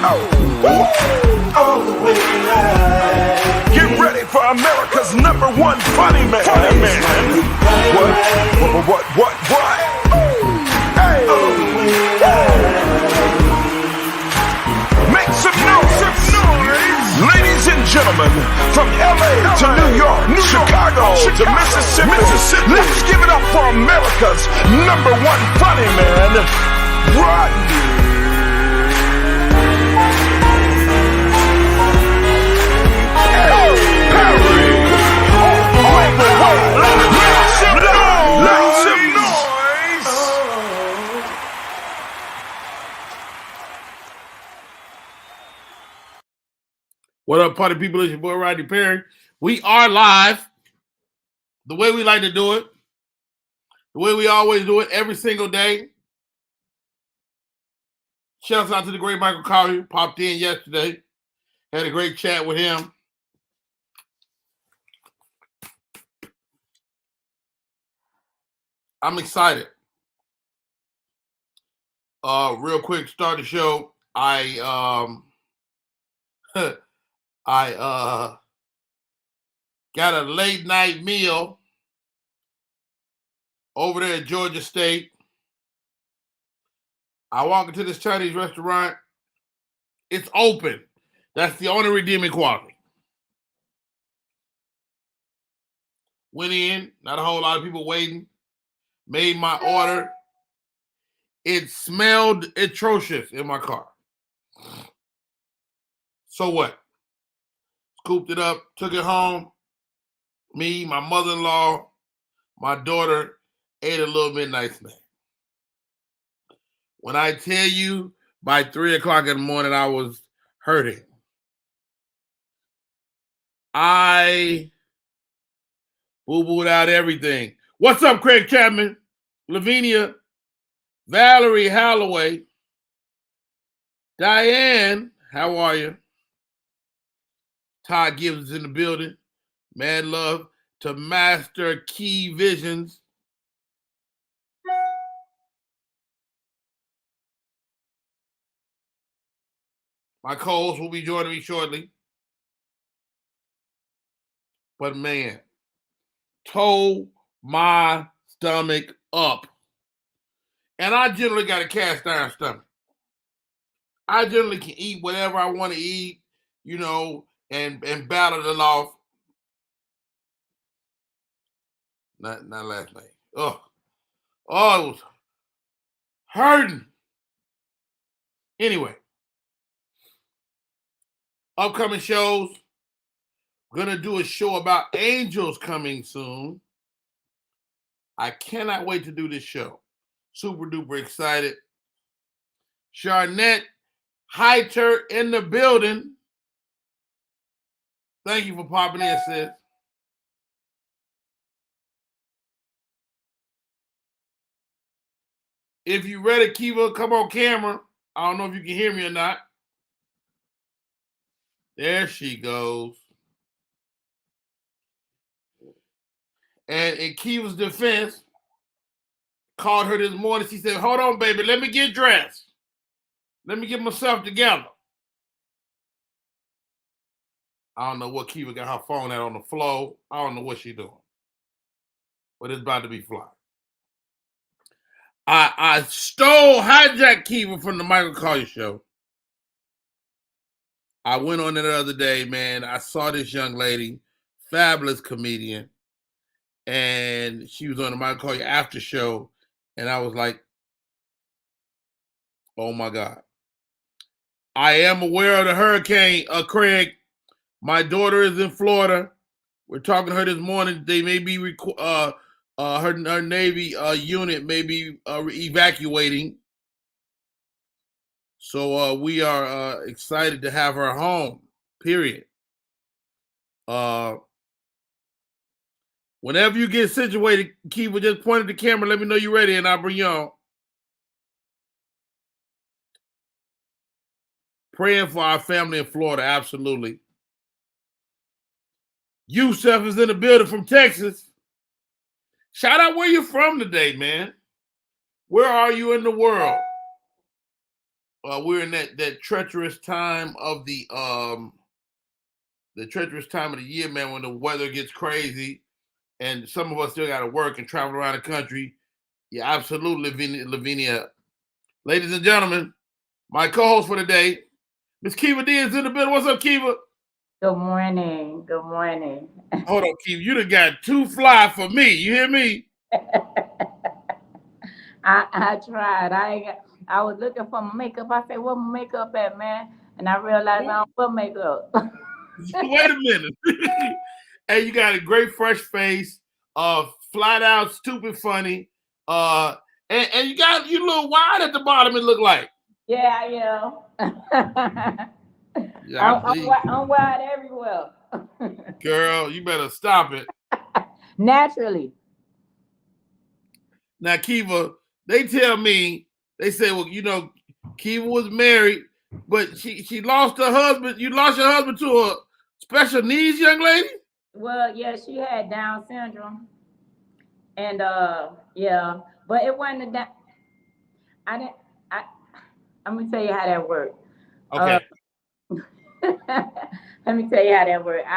All the way live. Get ready for America's #1 funny man. Funny man. What? Hey. All the way live. Make some noise. Ladies and gentlemen, from LA to New York, Chicago to Mississippi, let's give it up for America's #1 funny man, Rodney. What up, party people? It's your boy, Rodney Perry. We are live the way we like to do it, the way we always do it every single day. Shouts out to the great Michael Collier. Popped in yesterday. Had a great chat with him. I'm excited. Real quick, start the show. I got a late night meal over there at Georgia State. I walk into this Chinese restaurant. It's open. That's the only redeeming quality. Went in, not a whole lot of people waiting. Made my order. It smelled atrocious in my car. So what? Scooped it up, took it home. Me, my mother-in-law, my daughter ate a little midnight snack. When I tell you by 3 o'clock in the morning, I was hurting. I boo-booed out everything. What's up, Craig Chapman? Lavinia, Valerie Holloway, Diane, how are you? Todd Gibbs is in the building. Mad love to Master Key Visions. My co-host will be joining me shortly. But man, toe my stomach up. And I generally got a cast iron stomach. I generally can eat whatever I want to eat, you know, and battle it off. Not last night. Oh, it was hurting. Anyway, upcoming shows. We're going to do a show about angels coming soon. I cannot wait to do this show. Super duper excited. Charnette Heiter in the building. Thank you for popping in, sis. If you ready, Kiva, come on camera. I don't know if you can hear me or not. There she goes. And in Kiva's defense, called her this morning. She said, hold on, baby. Let me get dressed. Let me get myself together. I don't know what Kiva got her phone at on the floor. I don't know what she's doing. But it's about to be fly. I hijacked Kiva from the Michael Collier show. I went on it the other day, man. I saw this young lady, fabulous comedian, and she was on the Michael Collier after show. And I was like, oh my God. I am aware of the hurricane, Craig. My daughter is in Florida. We're talking to her this morning. They may be, her Navy unit may be evacuating. So we are excited to have her home, period. Whenever you get situated, Kiva, just point at the camera. Let me know you're ready, and I'll bring you on. Praying for our family in Florida, absolutely. Yusuf is in the building from Texas. Shout out where you're from today, man. Where are you in the world? we're in that treacherous time of the year, man, when the weather gets crazy and some of us still got to work and travel around the country. Yeah, absolutely, Lavinia. Ladies and gentlemen, my co-host for today, Miss Kiva D is in the building. What's up, Kiva? Good morning. Good morning. Hold on, Kiva. You done got too fly for me. You hear me? I tried. I was looking for my makeup. I said, "Where my makeup at, man?" And I realized I don't wear makeup. Wait a minute. Hey, you got a great fresh face, flat out, stupid funny, and you got you a little wide at the bottom, it look like. Yeah, I am. Yeah, I'm wide everywhere. girl, you better stop it. Naturally. Now, Kiva, they tell me, they say, well, you know, Kiva was married, but she lost her husband. You lost your husband to a special needs young lady? Well, yeah, she had Down syndrome. And yeah, but it wasn't that I didn't I let me tell you how that worked. Okay. Let me tell you how that worked.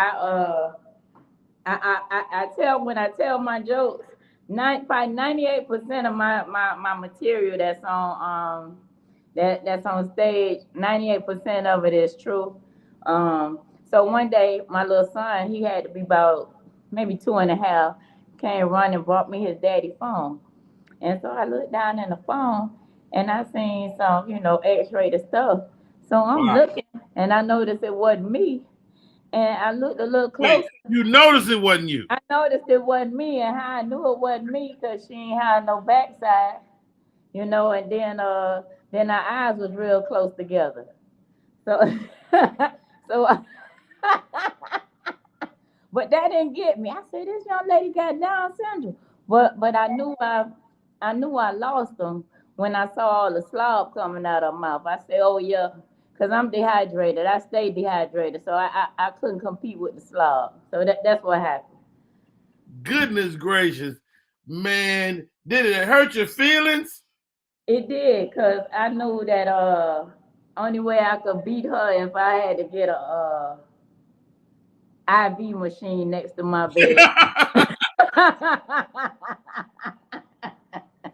I tell when I tell my jokes, probably 98% of my material that's on that's on stage, 98% of it is true. So one day my little son, he had to be about maybe 2.5, came running and brought me his daddy phone. And so I looked down in the phone and I seen some, X-rated stuff. So I'm looking and I noticed it wasn't me. And I looked a little closer. Wait, you noticed it wasn't you? I noticed it wasn't me, and how I knew it wasn't me because she ain't had no backside, and then our eyes was real close together. So so but that didn't get me. I said this young lady got Down syndrome. But I knew I lost them when I saw all the slob coming out of her mouth. I said, oh yeah, because I'm dehydrated. I stay dehydrated, so I couldn't compete with the slob. So that's what happened. Goodness gracious, man! Did it hurt your feelings? It did, because I knew that only way I could beat her if I had to get a IV machine next to my bed.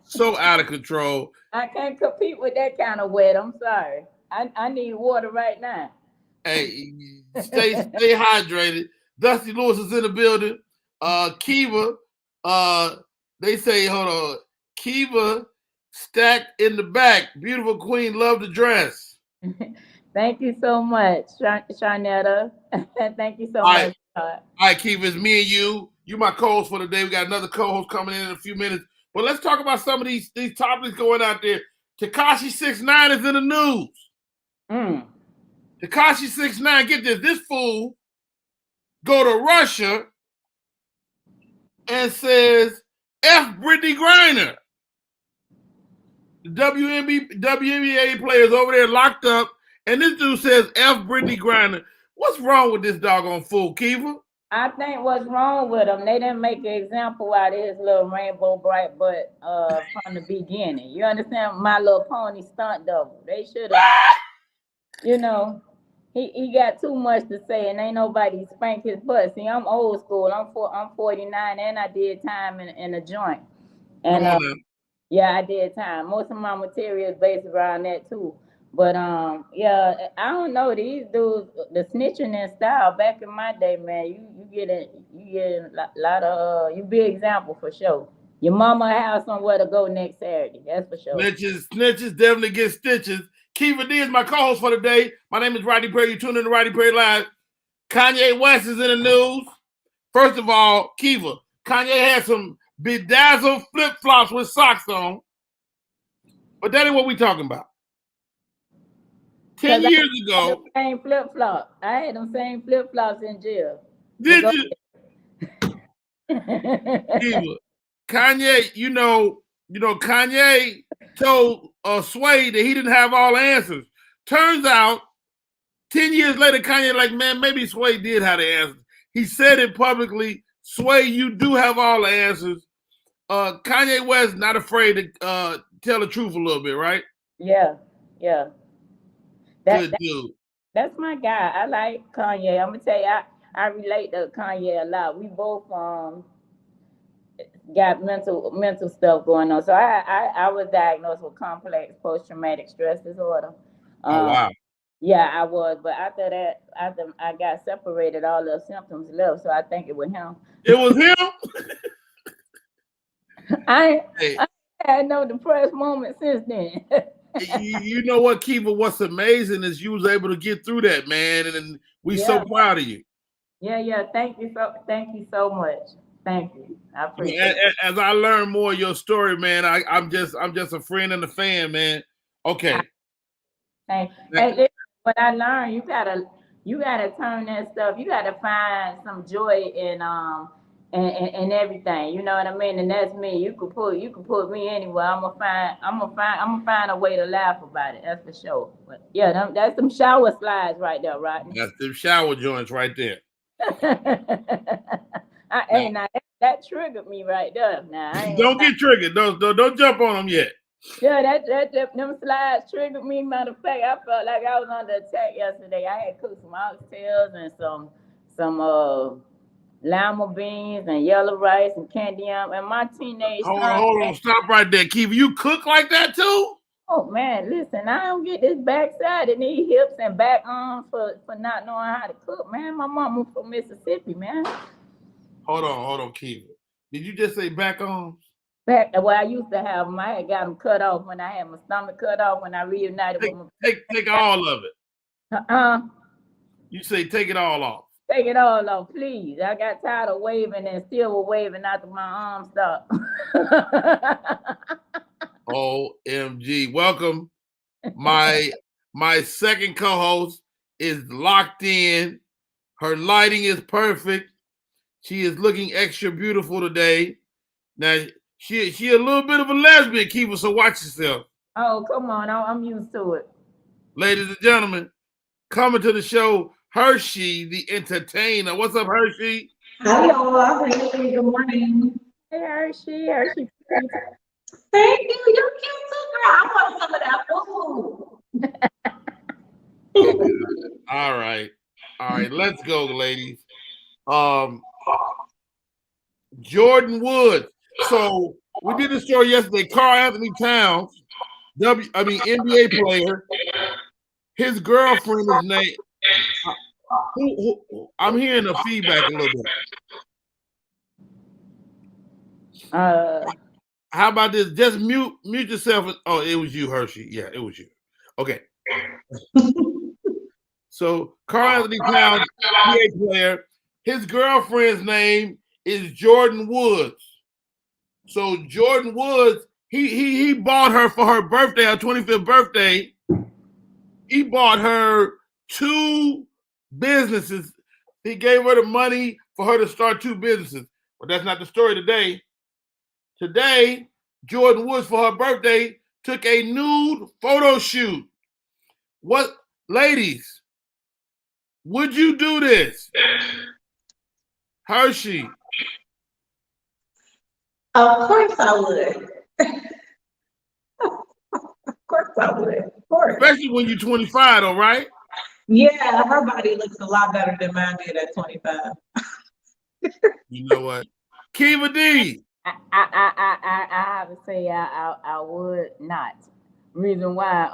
So out of control. I can't compete with that kind of wet. I'm sorry. I need water right now. Hey, stay hydrated. Dusty Lewis is in the building. Kiva, they say, hold on. Kiva stacked in the back. Beautiful queen, love the dress. Thank you so much, Sharnetta. Thank you so much. All right, Kiva, it's me and you. You my co-host for the day. We got another co-host coming in a few minutes. But let's talk about some of these topics going out there. Tekashi 6ix9ine is in the news. Tekashi 6ix9ine, get this. This fool go to Russia and says, F Brittany Griner. The WNBA players over there locked up, and this dude says F Brittany Griner. What's wrong with this doggone fool, Kiva? I think what's wrong with him, they didn't make an example out of his little rainbow bright butt from the beginning. You understand? My Little Pony stunt double. They should have, he got too much to say, and ain't nobody spank his butt. See, I'm old school. I'm 49, and I did time in a joint. And yeah, I did time. Most of my material is based around that too. But yeah, I don't know, these dudes, the snitching and style back in my day, man. You get a lot of you be example for sure. Your mama have somewhere to go next Saturday. That's for sure. Snitches definitely get stitches. Kiva D is my co-host for the day. My name is Rodney Perry. You tune in to Rodney Perry Live. Kanye West is in the news. First of all, Kiva, Kanye had some bedazzled flip-flops with socks on. But that ain't what we talking about. 10 years ago. I had them same flip-flops. I had them same flip-flops in jail. Did you? Kiva, Kanye, Kanye told Sway that he didn't have all the answers. Turns out, 10 years later, Kanye like, man, maybe Sway did have the answers. He said it publicly. Sway, you do have all the answers. Kanye West not afraid to tell the truth a little bit, right? Yeah. Good dude. That's my guy. I like Kanye. I'm gonna tell you, I relate to Kanye a lot. We both got mental stuff going on. So I was diagnosed with complex post traumatic stress disorder. Oh wow. Yeah, I was, but after I got separated, all the symptoms left. So I think it was him. It was him. I Hey, had no depressed moment since then. you know what, Kiva? What's amazing is you was able to get through that, man, and we so proud of you. Yeah. Thank you so much. Thank you. I appreciate it. As I learn more of your story, man, I'm just a friend and a fan, man. Okay. Hey, listen, what I learned, you gotta turn that stuff. You gotta find some joy in everything. You know what I mean? And that's me. You could put me anywhere. I'm gonna find a way to laugh about it. That's for sure. But yeah, that's some shower slides right there, Rodney. That's them shower joints right there. Hey, now that triggered me right there. Now don't get triggered. Don't jump on them yet. Yeah, them slides triggered me. Matter of fact, I felt like I was under attack yesterday. I had cooked some oxtails and some lima beans and yellow rice and candy yam. And my teenage hold on, stop right there, Kiva. You cook like that too? Oh man, listen, I don't get this backside and these hips and back arms for not knowing how to cook, man. My mama from Mississippi, man. Hold on, Kiva. Did you just say back arms? Well, I used to have them. I had got them cut off when I had my stomach cut off when I reunited with my. Take all of it. You say take it all off. Take it all off, please. I got tired of waving and still were waving after my arm stopped. OMG. Welcome. My second co-host is locked in. Her lighting is perfect. She is looking extra beautiful today. Now, she a little bit of a lesbian, Kiva, so watch yourself. Oh, come on. I'm used to it. Ladies and gentlemen, coming to the show, Hershey, the entertainer. What's up, Hershey? Hi, y'all. Good morning. Hey, Hershey. Thank you. You're cute too, girl. I want some of that food. All right. Let's go, ladies. Jordan Woods. So we did the story yesterday. Karl Anthony Towns, NBA player. His girlfriend is named. I'm hearing the feedback a little bit. How about this? Just mute yourself. Oh, it was you, Hershey. Yeah, it was you. Okay. So Karl Anthony Towns, NBA player. His girlfriend's name is Jordan Woods. So Jordan Woods, he bought her for her birthday, her 25th birthday. He bought her 2 businesses. He gave her the money for her to start 2 businesses. But that's not the story today. Today, Jordan Woods, for her birthday, took a nude photo shoot. What, ladies, would you do this? Hershey. Of course I would. Of course I would. Of course. Especially when you're 25, though, right? Yeah, her body looks a lot better than mine did at 25. You know what? Kiva D. I have to say I would not. Reason why,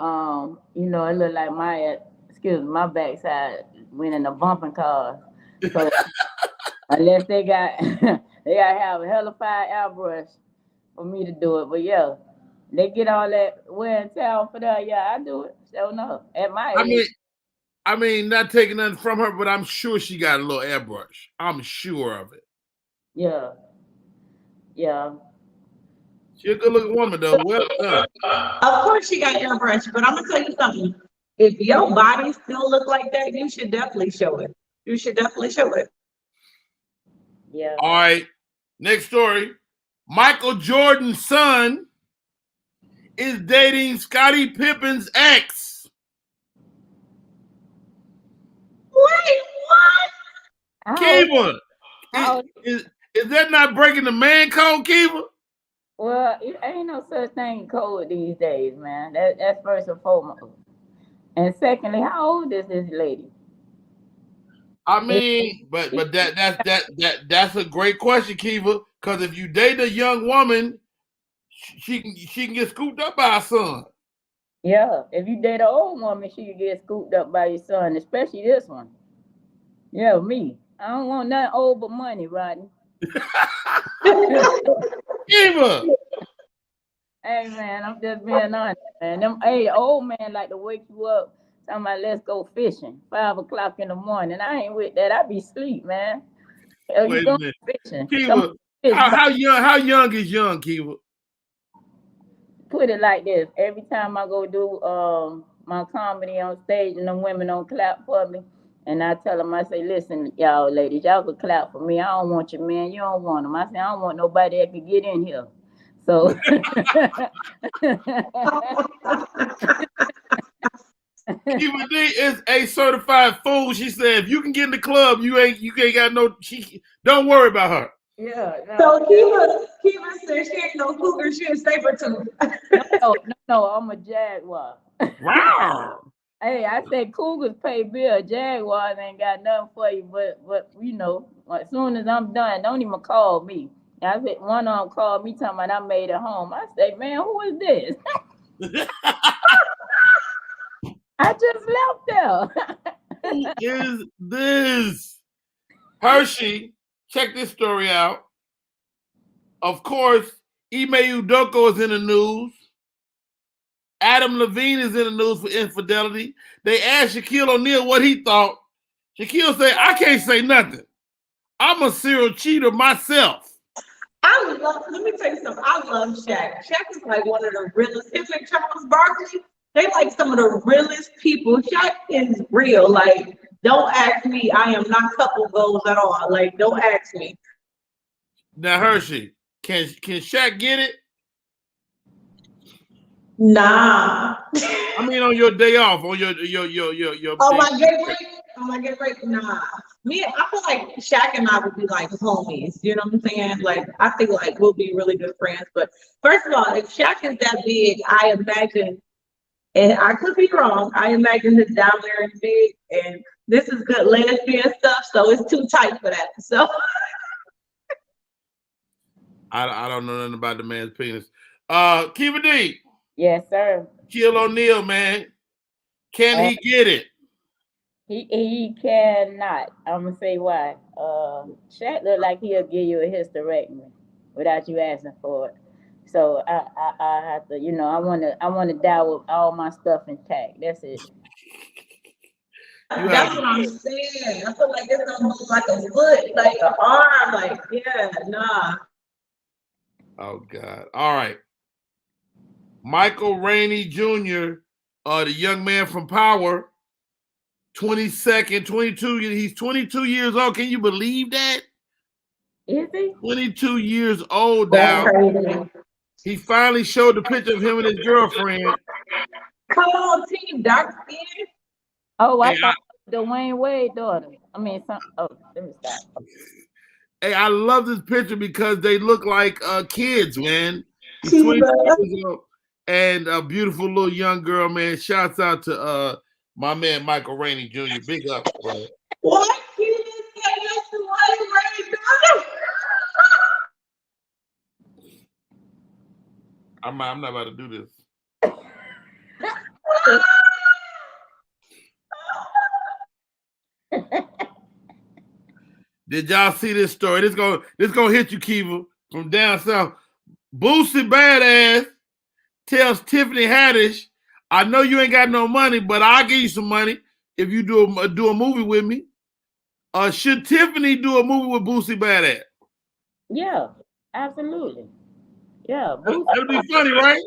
it looked like my backside went in a bumping car. So unless they got to have a hellified airbrush for me to do it. But yeah, they get all that wear and tear for that. Yeah, I do it. So no, at my age. I mean, not taking nothing from her, but I'm sure she got a little airbrush. I'm sure of it. Yeah. She's a good-looking woman, though. Well done. Of course she got airbrush, but I'm gonna tell you something. If your body still look like that, you should definitely show it. Yeah. All right. Next story. Michael Jordan's son is dating Scottie Pippen's ex. Wait, what? Kiva, is that not breaking the man code, Kiva? Well, it ain't no such thing code these days, man. That's first and foremost. And secondly, how old is this lady? I mean, but that's a great question, Kiva. Because if you date a young woman, she can get scooped up by a son. Yeah, if you date an old woman, she could get scooped up by your son, especially this one. Yeah, me. I don't want nothing old but money, Rodney. Kiva. Hey man, I'm just being honest, man. The old man like to wake you up, talking about let's go fishing, 5 o'clock in the morning. I ain't with that. I be sleep, man. Hell, you Wait a going minute, fishing? Kiva. How young is young, Kiva? Put it like this: every time I go do my comedy on stage, and the women don't clap for me, and I tell them, I say, listen, y'all ladies, y'all could clap for me. I don't want your man. You don't want him. I say, I don't want nobody that could get in here. So Kiva D is a certified fool. She said, if you can get in the club, you ain't got no. Don't worry about her. yeah. So Kiva said she ain't no cougar, she a saber tooth. No, I'm a jaguar. Wow. Hey, I said cougars pay bill. Jaguars ain't got nothing for you, but you know, as soon as I'm done, don't even call me. I said one of them called me talking about I made it home. I said, man, who is this? I just left there. Who is this? Hershey, check this story out. Of course, Ime Udoka is in the news. Adam Levine is in the news for infidelity. They asked Shaquille O'Neal what he thought. Shaquille said, I can't say nothing. I'm a serial cheater myself. Let me tell you something. I love Shaq. Shaq is like one of the realest. Him and Charles Barkley, they like some of the realest people. Shaq is real. Like, don't ask me. I am not couple goals at all. Like, don't ask me. Now, Hershey, can Shaq get it? Nah. I mean, on your day off, on your my get break. Nah. I feel like Shaq and I would be like homies. You know what I'm saying? Like, I think like we'll be really good friends. But first of all, if Shaq is that big, I imagine, and I could be wrong, I imagine his down there is big, and this is good lesbian stuff, so it's too tight for that. So I don't know nothing about the man's penis. Kiva D. Yes, sir. Shaquille O'Neal, man. Can he get it? He cannot. I'm gonna say why. Shaq look like he'll give you a hysterectomy without you asking for it. So I have to, I wanna die with all my stuff intact. That's it. that's what I'm saying. I feel like it's gonna move like a foot, like an arm, like yeah, nah. Oh God. All right. Michael Rainey Jr., the young man from Power, 22nd, 22. He's 22 years old. Can you believe that? Is he? 22 years old now. He finally showed the picture of him and his girlfriend. Come on, team, dark skin. Oh, I thought Dwayne Wade daughter. I mean, let me stop. Hey, I love this picture because they look like kids, man. He's 22 years old. And a beautiful little young girl, man. Shouts out to my man Michael Rainey Jr. Big up, bro. What? You didn't say yes to what I'm not about to do this. Did y'all see this story? This gonna hit you, Kiva, from down south. Boosie Badass tells Tiffany Haddish, I know you ain't got no money, but I'll give you some money if you do a movie with me. Should Tiffany do a movie with Boosie Badass? Yeah, absolutely. Yeah, that'd be funny, right?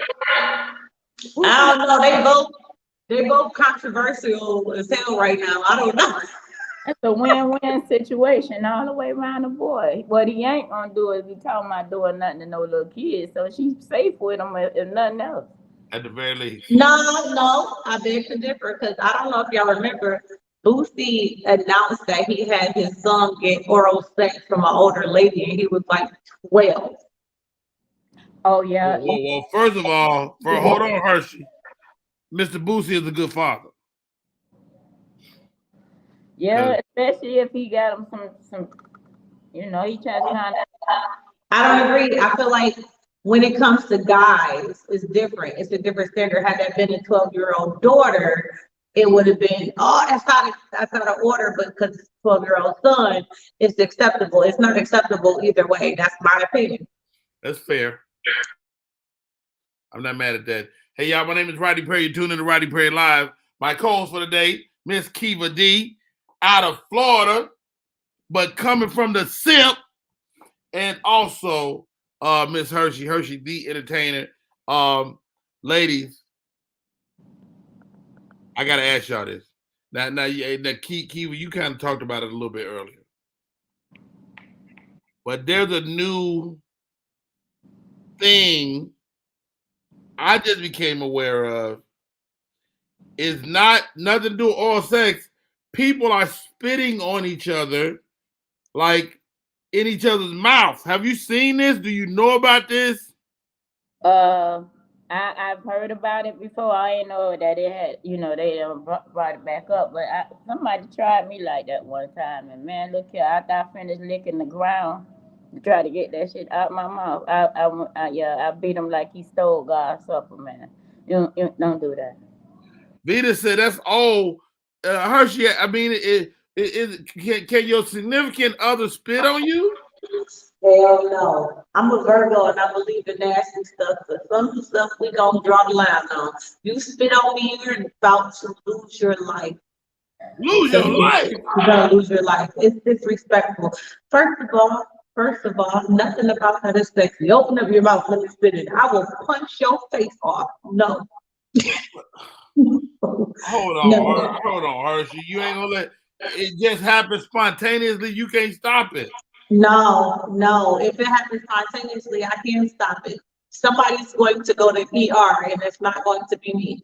I don't know. They both controversial as hell right now. I don't know. It's a win-win situation all the way around the boy. What he ain't gonna do is be talking about doing nothing to no little kids. So she's safe with him if nothing else. At the very least. No, I beg to differ because I don't know if y'all remember, Boosie announced that he had his son get oral sex from an older lady and he was like 12. Oh yeah. Well, first of all, hold on, Hershey. Mr. Boosie is a good father. Yeah, especially if he got him some, you know, he trying to kind I don't agree. I feel like when it comes to guys, it's different. It's a different standard. Had that been a 12-year-old daughter, it would have been, oh, that's not an order, but because it's a 12-year-old son, it's acceptable. It's not acceptable either way. That's my opinion. That's fair. I'm not mad at that. Hey, y'all, my name is Rodney Perry. You're tuning in to Rodney Perry Live. My co-host for the day, Miss Kiva D, out of Florida, but coming from the SIP, and also Miss Hershey, the entertainer. Ladies, I gotta ask y'all this. Now, Kiva, you kind of talked about it a little bit earlier, but there's a new thing I just became aware of. Is not nothing to do with oral sex. People are spitting on each other, like in each other's mouth. Have you seen this? Do you know about this? I've heard about it before. I didn't know that it had, you know, they brought it back up. But somebody tried me like that one time, and man, look here, after I finished licking the ground to try to get that shit out my mouth, I beat him like he stole God's supper, man. You don't do that. Vita said that's old. Hershey, I mean, can your significant other spit on you? Hell no. I'm a Virgo and I believe in nasty stuff, but some stuff we gonna draw the line on. You spit on me, you're about to lose your life. Lose your life? You're gonna lose your life. It's disrespectful. First of all, nothing about that is sexy. Open up your mouth, let me spit it. I will punch your face off. No. Hold on, Hershey. You ain't gonna let it just happen spontaneously. You can't stop it. No. If it happens spontaneously, I can't stop it. Somebody's going to go to ER, and it's not going to be me.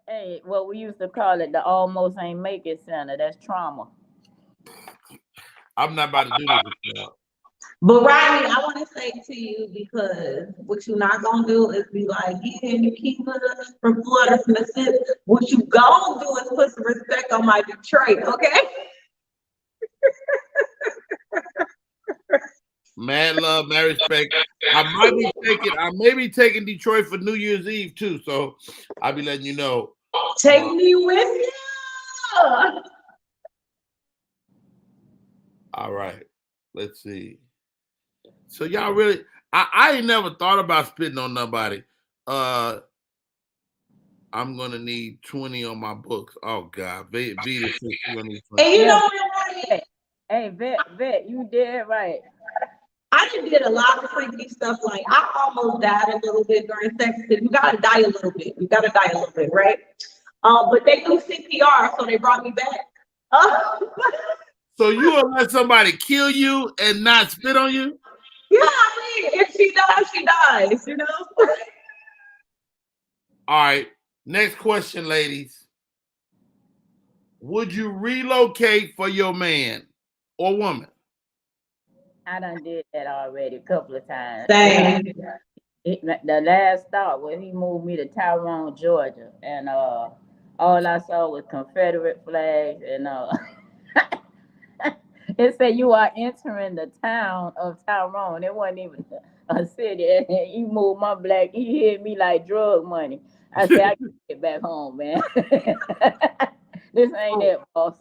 Hey, well, we used to call it the almost ain't make it center. That's trauma. I'm not about to do this. But Rodney, I want to say to you, because what you're not gonna do is be like, yeah, you keep it from Florida from the city. What you gonna do is put some respect on my Detroit, okay? Mad love, mad respect. I may be taking Detroit for New Year's Eve too, so I'll be letting you know. Take me with you. All right, let's see. So y'all really, I ain't never thought about spitting on nobody. I'm gonna need 20 on my books. Oh God, Vita says she gonna need 20. And you know what? Hey, vet, you did right. I did a lot of freaky stuff. Like I almost died a little bit during sex. You gotta die a little bit. You gotta die a little bit, right? But they do CPR, so they brought me back. So you will let somebody kill you and not spit on you? Yeah, I mean, if she dies, she dies, you know? All right. Next question, ladies. Would you relocate for your man or woman? I done did that already a couple of times. Same. The last stop was he moved me to Tyrone, Georgia, and all I saw was Confederate flags, and it said you are entering the town of Tyrone. It wasn't even a city. And he moved my black. He hit me like drug money. I said I can get back home, man. This ain't it, boss.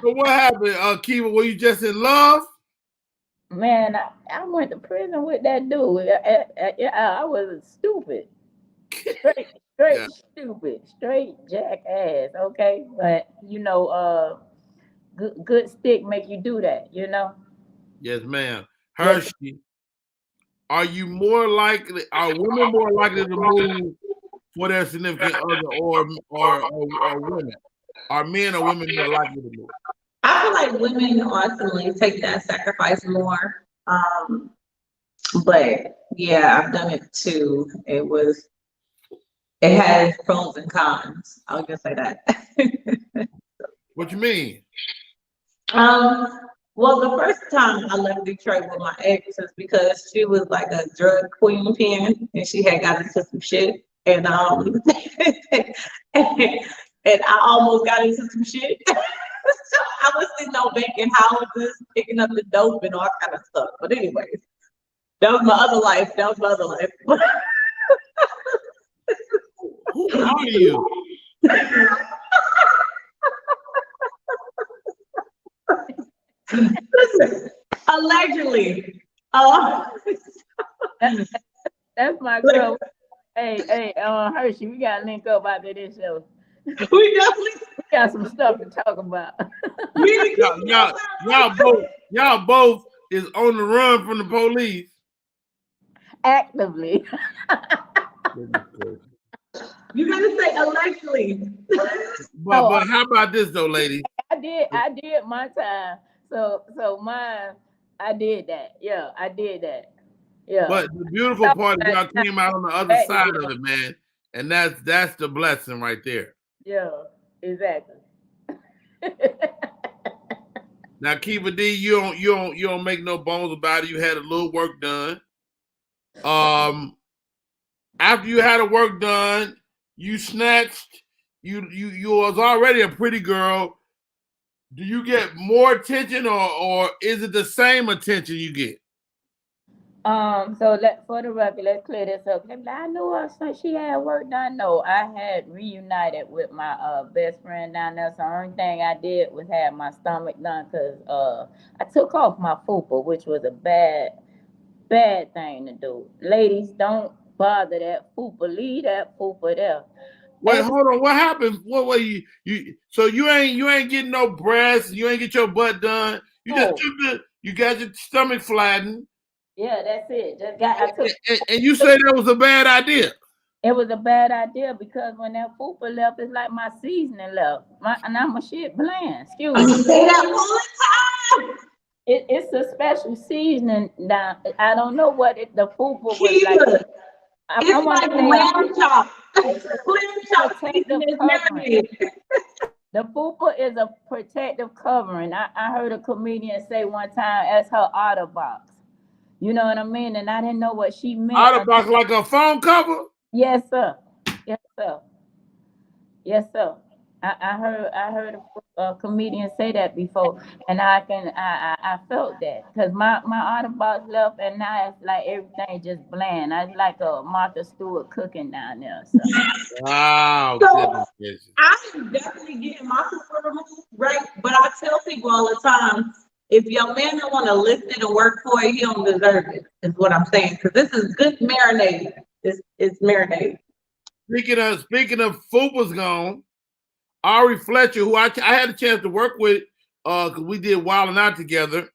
So what happened, Kiva? Were you just in love? Man, I went to prison with that dude. I was stupid. Straight yeah. Stupid. Straight jackass, okay? But, you know, good stick make you do that, you know? Yes, ma'am. Hershey, are women more likely to move for their significant other or women? Are men or women more likely to move? I feel like women ultimately take that sacrifice more. But yeah, I've done it too. It has pros and cons. I was gonna say that. What you mean? Well, the first time I left Detroit with my ex is because she was like a drug queen pin and she had got into some shit. and and I almost got into some shit. So I was sitting on vacant houses, picking up the dope and all kind of stuff. But anyways, that was my other life. Who are you? Listen, allegedly. That's my girl. Hey, Hershey, we gotta link up after this show. We definitely Got some stuff to talk about. Y'all both is on the run from the police. Actively. You gotta say allegedly. But how about this though, lady? I did my time. So mine, I did that. Yeah, I did that. Yeah. But the beautiful part is y'all came out on the other side of it, man. And that's the blessing right there. Yeah, exactly. Now, Kiva D, you don't make no bones about it. You had a little work done. After you had the work done, you snatched. You was already a pretty girl. Do you get more attention, or is it the same attention you get? So for the record, let's clear this up. I knew her since she had work done. No, I had reunited with my best friend down there. So the only thing I did was have my stomach done because I took off my fupa, which was a bad thing to do. Ladies, don't bother that fupa. Leave that fupa there. Wait, hold on. What happened? What were you? So you ain't getting no breasts. You ain't get your butt done. You just you got your stomach flattened. Yeah, that's it. And you say that was a bad idea. It was a bad idea because when that fupa left, it's like my seasoning left. Now my shit bland. Excuse me. Say that all the time. It's a special seasoning now. I don't know what the fupa was like. It's like lamb chop. Lamb chop seasoning marinade. The fupa is a protective covering. I heard a comedian say one time, as her OtterBox. You know what I mean? And I didn't know what she meant. OtterBox like a phone cover? Yes, sir. Yes, sir. Yes, sir. I heard a comedian say that before, and I felt that because my OtterBox left, and now it's like everything just bland. I like a Martha Stewart cooking down there. So. Wow. So, I'm definitely getting my fupa removed, right? But I tell people all the time, if your man don't want to lift it and work for it, he don't deserve it, is what I'm saying. Because this is good marinade. It's marinade. Speaking of fupa's gone, Ari Fletcher, who I had a chance to work with, because we did Wildin' Out together.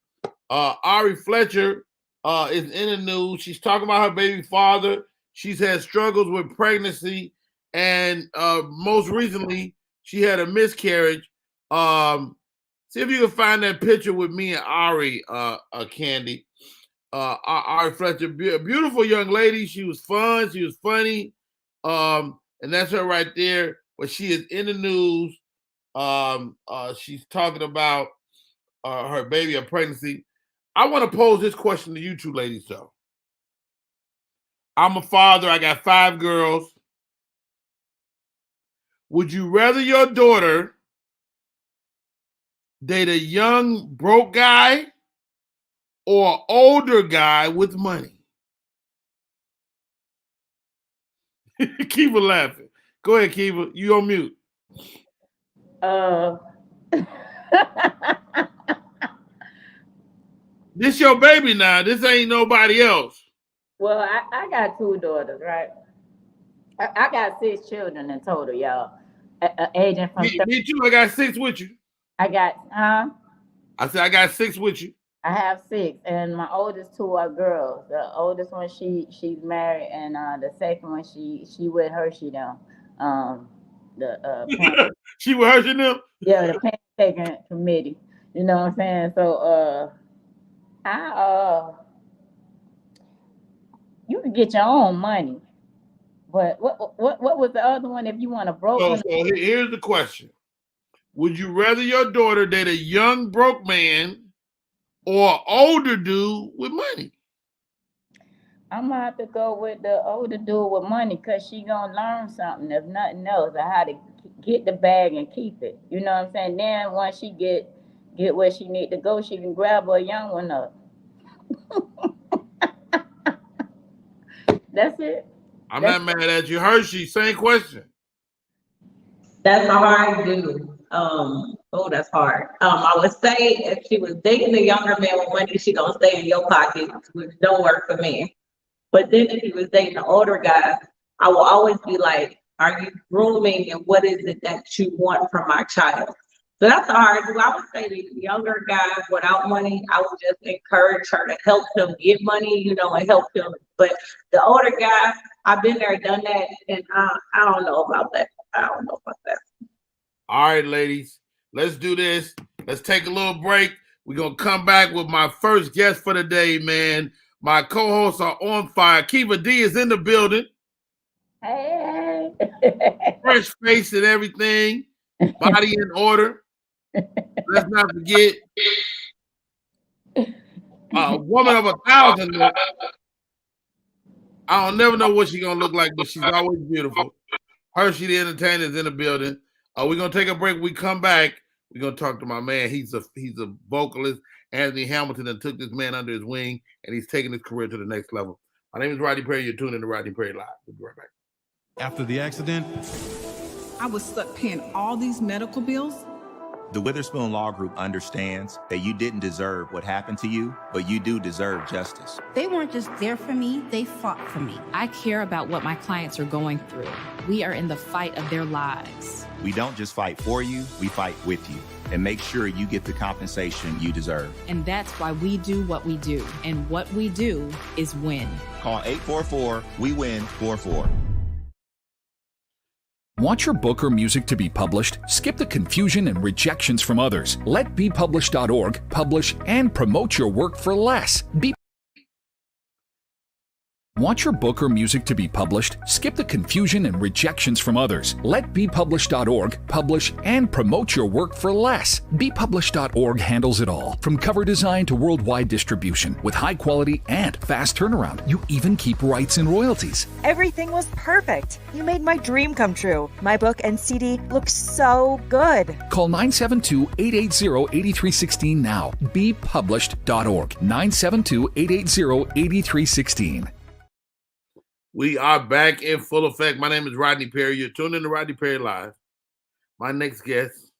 Ari Fletcher is in the news. She's talking about her baby father. She's had struggles with pregnancy, and most recently, she had a miscarriage. See if you can find that picture with me and Ari, Candy. Ari Fletcher, beautiful young lady. She was fun. She was funny. And that's her right there. But she is in the news. She's talking about her baby, a pregnancy. I want to pose this question to you two ladies, though. I'm a father. I got 5 girls. Would you rather your daughter date a young broke guy or an older guy with money? Kiva laughing. Go ahead, Kiva. You on mute. This your baby now. This ain't nobody else. Well, I got 2 daughters, right? I got 6 children in total, y'all. Aging from me too. I got 6 with you. I got, I said I got 6 with you. I have 6, and my oldest 2 are girls. The oldest one, she's married, and the second one, she with Hershey now. She with Hershey now? Yeah, the pancake committee. You know what I'm saying? So you can get your own money, but what was the other one? If you want a broke one? So here's the question: would you rather your daughter date a young broke man or an older dude with money? I'm gonna have to go with the older dude with money because she gonna learn something, if nothing else, or how to get the bag and keep it. You know what I'm saying? Then once she get where she need to go, she can grab her young one up. That's it. I'm not mad at you. Hershey, same question. That's a hard do. Oh, that's hard. I would say if she was dating a younger man with money, she gonna stay in your pocket, which don't work for me. But then if he was dating an older guy, I will always be like, are you grooming and what is it that you want from my child? So that's a hard do. I would say the younger guy without money, I would just encourage her to help him get money, and help him. But the older guy, I've been there, done that, and I don't know about that. I don't know about that. All right, ladies, let's do this. Let's take a little break. We're going to come back with my first guest for the day, man. My co-hosts are on fire. Kiva D is in the building. Hey. Fresh face and everything. Body in order. Let's not forget a woman of 1,000 looks. I don't never know what she's going to look like, but she's always beautiful. Hershey the Entertainer is in the building. We're going to take a break. We come back. We're going to talk to my man. He's a vocalist. Anthony Hamilton that took this man under his wing, and he's taking his career to the next level. My name is Rodney Perry. You're tuning in to Rodney Perry Live. We'll be right back. After the accident, I was stuck paying all these medical bills. The Witherspoon Law Group understands that you didn't deserve what happened to you, but you do deserve justice. They weren't just there for me, they fought for me. I care about what my clients are going through. We are in the fight of their lives. We don't just fight for you, we fight with you and make sure you get the compensation you deserve. And that's why we do what we do. And what we do is win. Call 844-WE-WIN-44. Want your book or music to be published? Skip the confusion and rejections from others. Let BePublished.org publish and promote your work for less. Want your book or music to be published? Skip the confusion and rejections from others. Let BePublished.org publish and promote your work for less. BePublished.org handles it all, from cover design to worldwide distribution, with high quality and fast turnaround. You even keep rights and royalties. Everything was perfect. You made my dream come true. My book and CD look so good. Call 972-880-8316 now. BePublished.org. 972-880-8316. We are back in full effect. My name is Rodney Perry. You're tuned in to Rodney Perry Live. My next guest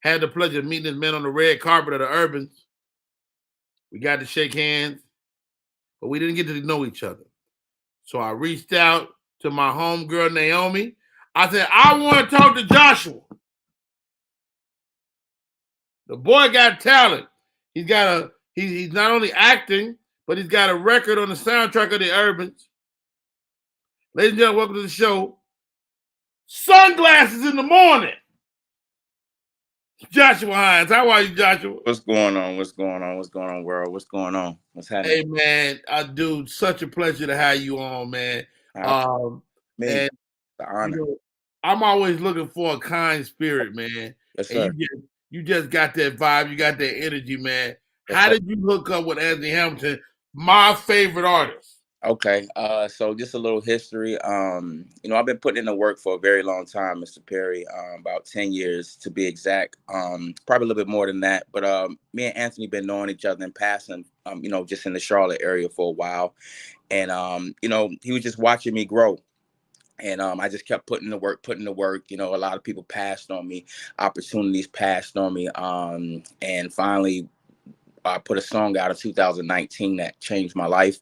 had the pleasure of meeting this man on the red carpet of the Urbans. We got to shake hands, but we didn't get to know each other. So I reached out to my homegirl, Naomi. I said, I want to talk to Joshua. The boy got talent. He's not only acting, but he's got a record on the soundtrack of the Urbans. Ladies and gentlemen, welcome to the show. Sunglasses in the morning. Joshua Hines. How are you, Joshua? What's going on? What's going on? What's going on, world? What's going on? What's happening? Hey, man. Dude, such a pleasure to have you on, man. Man, the honor. I'm always looking for a kind spirit, man. Yes, sir. You just got that vibe. You got that energy, man. Yes, How sir. did you hook up with Anthony Hamilton, my favorite artist? Okay, so just a little history. I've been putting in the work for a very long time, Mr. Perry, about 10 years to be exact, probably a little bit more than that. But me and Anthony been knowing each other in passing, just in the Charlotte area for a while. And, he was just watching me grow. And I just kept putting the work. A lot of people passed on me, opportunities passed on me. And finally, I put a song out in 2019 that changed my life.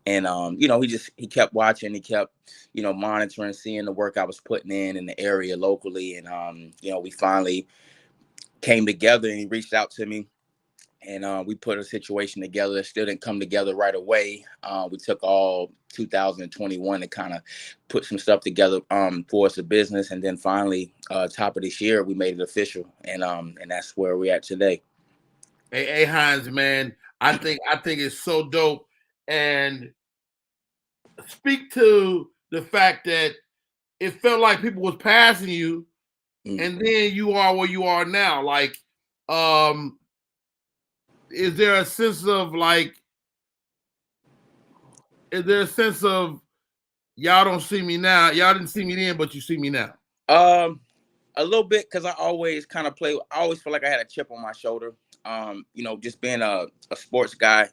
And, he kept watching, he kept, monitoring, seeing the work I was putting in the area locally. And, we finally came together and he reached out to me and we put a situation together that still didn't come together right away. We took all 2021 to kind of put some stuff together for us, a business. And then finally, top of this year, we made it official. And that's where we're at today. Hey, Hines, man, I think it's so dope. And speak to the fact that it felt like people was passing you, and then you are where you are now. Like, is there a sense of like is there a sense of y'all don't see me now? Y'all didn't see me then, but you see me now. A little bit, because I always kind of play. I always feel like I had a chip on my shoulder. Just being a sports guy,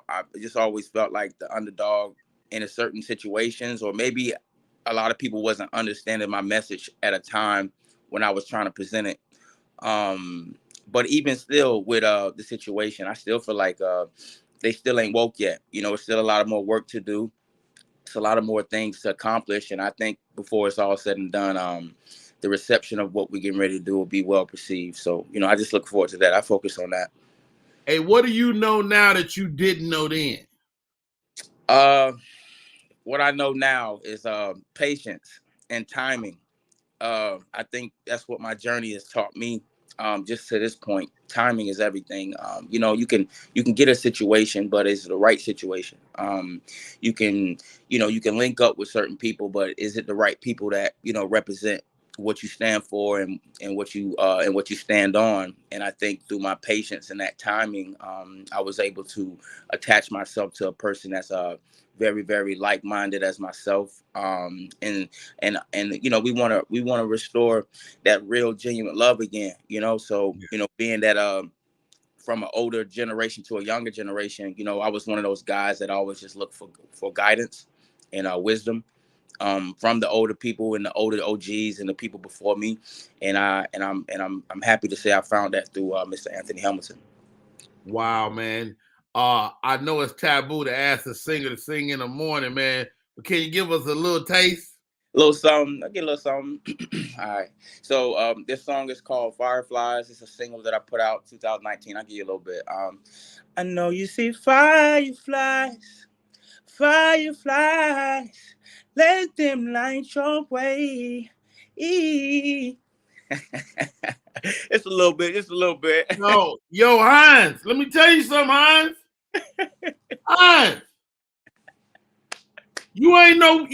I just always felt like the underdog in a certain situations, or maybe a lot of people wasn't understanding my message at a time when I was trying to present it. But even still with the situation, I still feel like they still ain't woke yet. It's still a lot of more work to do. It's a lot of more things to accomplish. And I think before it's all said and done, the reception of what we're getting ready to do will be well perceived. So, I just look forward to that. I focus on that. Hey, what do you know now that you didn't know then? What I know now is patience and timing. I think that's what my journey has taught me. Just to this point, timing is everything. You can get a situation, but it's the right situation. You can link up with certain people, but is it the right people that represent what you stand for and what you stand on? And I think through my patience and that timing, I was able to attach myself to a person that's very, very like-minded as myself. And we want to restore that real genuine love again, so being that from an older generation to a younger generation, I was one of those guys that always just looked for guidance and wisdom from the older people and the older OGs and the people before me. And I'm happy to say I found that through Mr. Anthony Hamilton. Wow, man. I know it's taboo to ask a singer to sing in the morning, man. But can you give us a little taste? A little something. I'll get a little something. All right. So this song is called Fireflies. It's a single that I put out 2019. I'll give you a little bit. I know you see fireflies, fireflies. Let them light your way. It's a little bit. Just a little bit. Yo, Hines. Let me tell you something, Hines. Hines. You ain't no.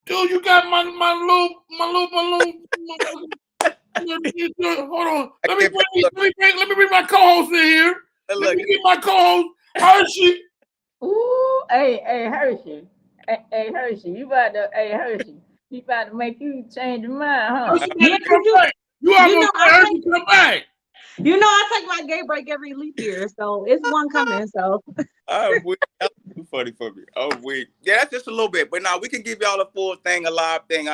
Dude, you got my little. Hold on. Let me bring my co-host in here. Let me get my co-host Hershey. Ooh, hey, Hershey. Hey, Hershey, you about to make you change your mind, huh? You almost Hershey come back. I take my gay break every leap year, so it's one coming. So that's funny for me. Yeah, that's just a little bit, but now we can give y'all a full thing, a live thing.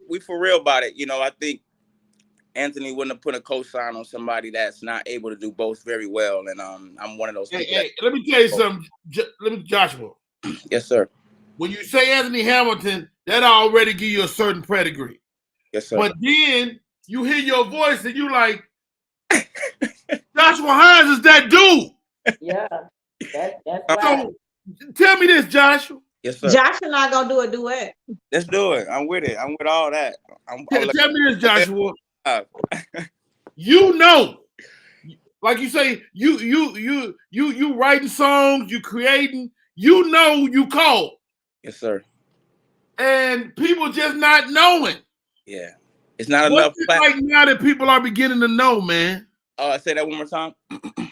We for real about it. I think Anthony wouldn't have put a cosign on somebody that's not able to do both very well, and I'm one of those people. Hey, let me tell you something, Joshua. Yes, sir. When you say Anthony Hamilton, that already give you a certain pedigree. Yes, sir. But then you hear your voice and you like, Joshua Hines is that dude. Yeah, that's right. So tell me this, Joshua. Yes, sir. Josh and I gonna do a duet. Let's do it. I'm with it. I'm with all that. Tell me this, Joshua. Like you say, you writing songs, you creating, you call. Yes, sir. And people just not knowing. Yeah. It's not enough. What's it like now that people are beginning to know, man? Say that one more time.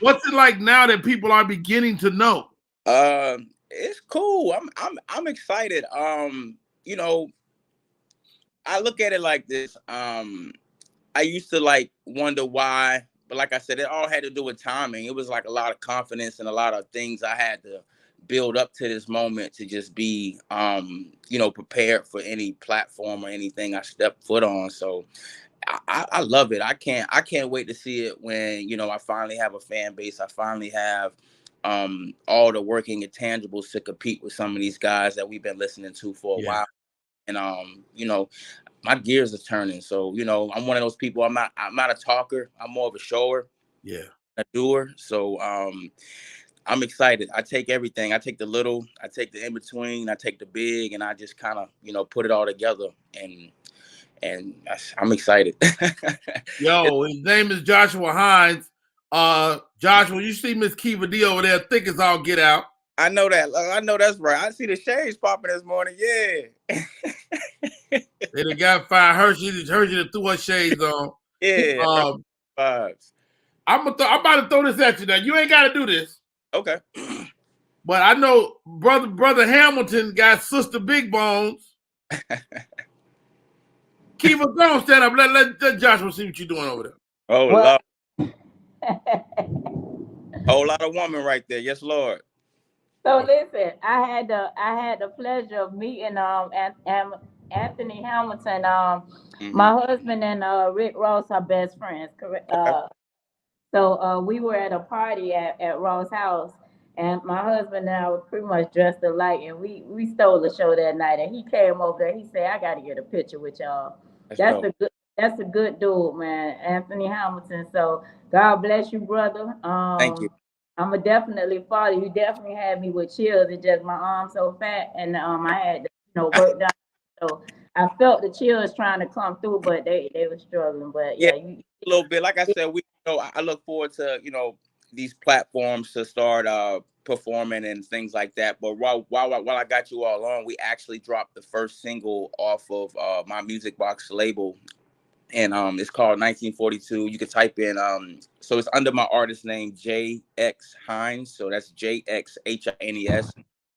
What's it like now that people are beginning to know? It's cool. I'm excited. I look at it like this. I used to wonder why, but like I said, it all had to do with timing. It was like a lot of confidence and a lot of things I had to build up to this moment to just be, prepared for any platform or anything I step foot on. So I love it. I can't wait to see it when, I finally have a fan base. I finally have all the working intangibles to compete with some of these guys that we've been listening to for a while. And, my gears are turning. So, I'm one of those people. I'm not a talker. I'm more of a shower. Yeah. A doer. So, I'm excited. I take everything. I take the little, I take the in between, I take the big, and I just kind of, put it all together. And I'm excited. Yo, his name is Joshua Hines. Joshua, you see Miss Kiva D over there, thick as all get out. I know that. I know that's right. I see the shades popping this morning. Yeah. They got fired. Hershey that threw her shades on. Yeah. I'm about to throw this at you now. You ain't got to do this. Okay. But I know brother Hamilton got Sister Big Bones. Keep us going, stand up. Let Joshua see what you're doing over there. Oh, Well, Lord. Whole lot of woman right there. Yes, Lord. so listen, I had the pleasure of meeting Anthony Hamilton. My husband and Rick Ross are best friends. Correct. So we were at a party at Ross' house, and my husband and I were pretty much dressed alike, and we stole the show that night. And he came over there. He said, "I got to get a picture with y'all." That's dope. That's a good dude, man, Anthony Hamilton. So God bless you, brother. Thank you. I'm a definitely follow. You definitely had me with chills. It's just my arm's so fat, and I had to work down. So I felt the chills trying to come through, but they were struggling. But Yeah, yeah, a little bit. Like I said, I look forward to these platforms to start performing and things like that. But while I got you all on, we actually dropped the first single off of my Music Box label. And it's called 1942. You can type in so it's under my artist name JX Hines. So that's JXHINES.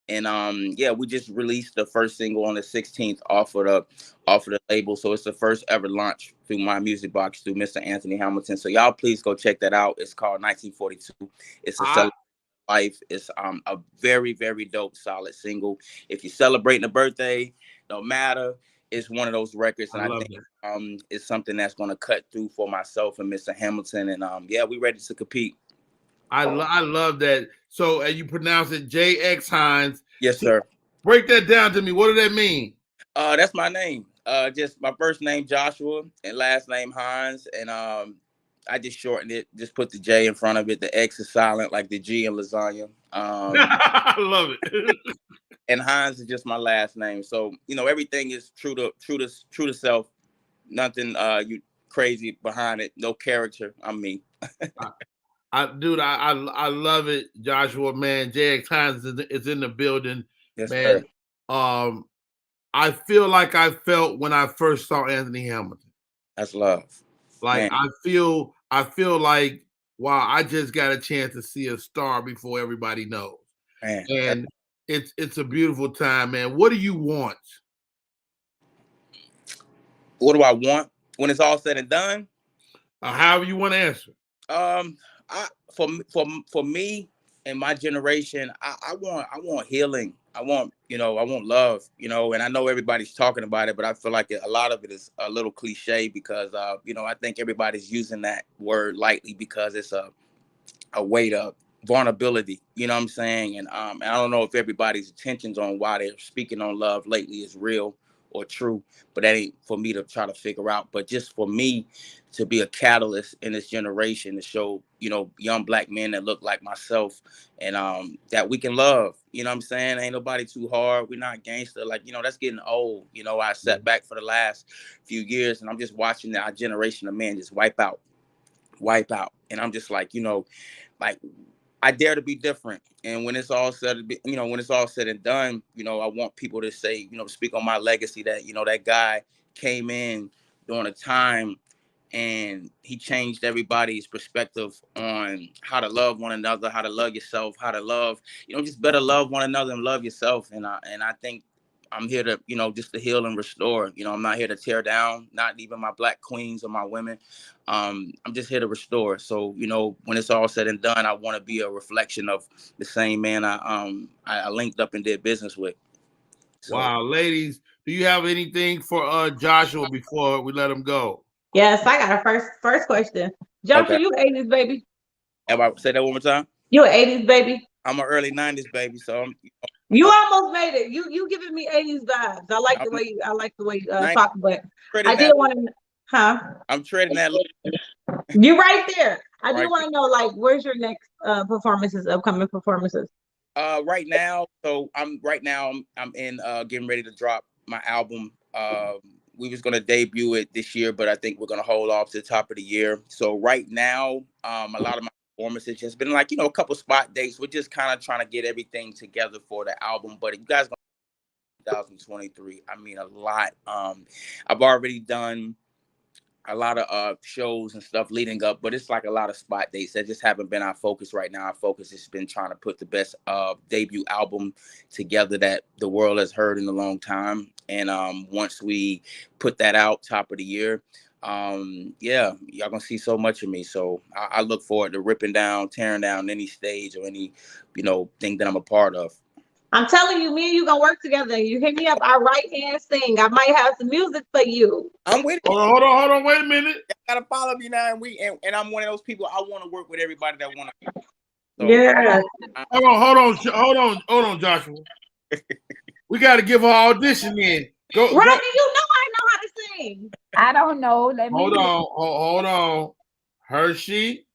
And yeah, we just released the first single on the 16th off of the label. So it's the first ever launch through my Music Box through Mr. Anthony Hamilton. So y'all please go check that out. It's called 1942. It's a celebration of life. It's a very, very dope, solid single. If you're celebrating a birthday, no matter. It's one of those records, and I think it's something that's going to cut through for myself and Mr. Hamilton. And yeah, we ready to compete. I love that. So you pronounce it JX Hines. Yes, sir. Break that down to me. What does that mean? That's my name. Just my first name Joshua and last name Hines, and I just shortened it. Just put the J in front of it. The X is silent, like the G in lasagna. I love it. And Hines is just my last name. So everything is true to self. Nothing you crazy behind it. No character. I'm me. I love it, Joshua. Man, JX Hines is in the building. Yes, man. Sir. I feel like I felt when I first saw Anthony Hamilton. That's love. Like, man. I feel like, wow, I just got a chance to see a star before everybody knows. Man. And it's a beautiful time, man. What do you want? What do I want when it's all said and done? However you want to answer. For me and my generation, I want healing. I want love, and I know everybody's talking about it, but I feel like a lot of it is a little cliche because I think everybody's using that word lightly because it's a weight of vulnerability, you know what I'm saying? And I don't know if everybody's intentions on why they're speaking on love lately is real or true, but that ain't for me to try to figure out. But just for me to be a catalyst in this generation to show, young Black men that look like myself and that we can love, you know what I'm saying? Ain't nobody too hard. We're not gangster. Like, that's getting old. I sat back for the last few years and I'm just watching our generation of men just wipe out. And I'm just like, like I dare to be different. And when it's all said, when it's all said and done, I want people to say, speak on my legacy that, that guy came in during a time and he changed everybody's perspective on how to love one another, how to love yourself, how to love, just better love one another and love yourself. And I think I'm here to, just to heal and restore. I'm not here to tear down, not even my Black queens or my women. I'm just here to restore. So, when it's all said and done, I want to be a reflection of the same man I linked up and did business with. So. Wow, ladies, do you have anything for Joshua before we let him go? Yes, I got a first question. Joshua, you 80s baby? Say that one more time. You an 80s baby? I'm an early 90s baby, so you almost made it. You giving me 80s vibes. I like the way you talk, but I did want to, huh? I'm treading that. You right there. I do want to know, like, where's your next upcoming performances? Right now, I'm in getting ready to drop my album. We was gonna debut it this year, but I think we're gonna hold off to the top of the year. So right now, a lot of my performances just been like, a couple spot dates. We're just kind of trying to get everything together for the album. But you guys, 2023, I mean, a lot. I've already done a lot of shows and stuff leading up, but it's like a lot of spot dates that just haven't been our focus right now. Our focus has been trying to put the best debut album together that the world has heard in a long time. And once we put that out top of the year, yeah, y'all gonna see so much of me. So I look forward to ripping down, tearing down any stage or any, thing that I'm a part of. I'm telling you, me and you gonna work together. You hit me up, our right hand sing. I might have some music for you. I'm with it. Hold on, wait a minute. You gotta follow me now, and I'm one of those people. I want to work with everybody that want to. So, yeah. Hold on, Joshua. We got to give her audition in. Rodney, you know I know how to sing. I don't know. Hold on. Hershey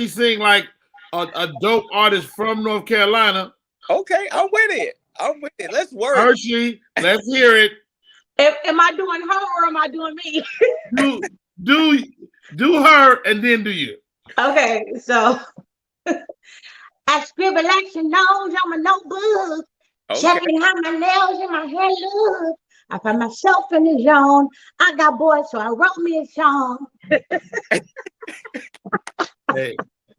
sing like a dope artist from North Carolina. Okay, I'm with it. Let's work. Hershey, let's hear it. Am I doing her or am I doing me? do her and then do you. Okay, so I scribble action notes on my notebook, checking how my nails and my hair look. I find myself in the zone. I got boys, so I wrote me a song. Hey,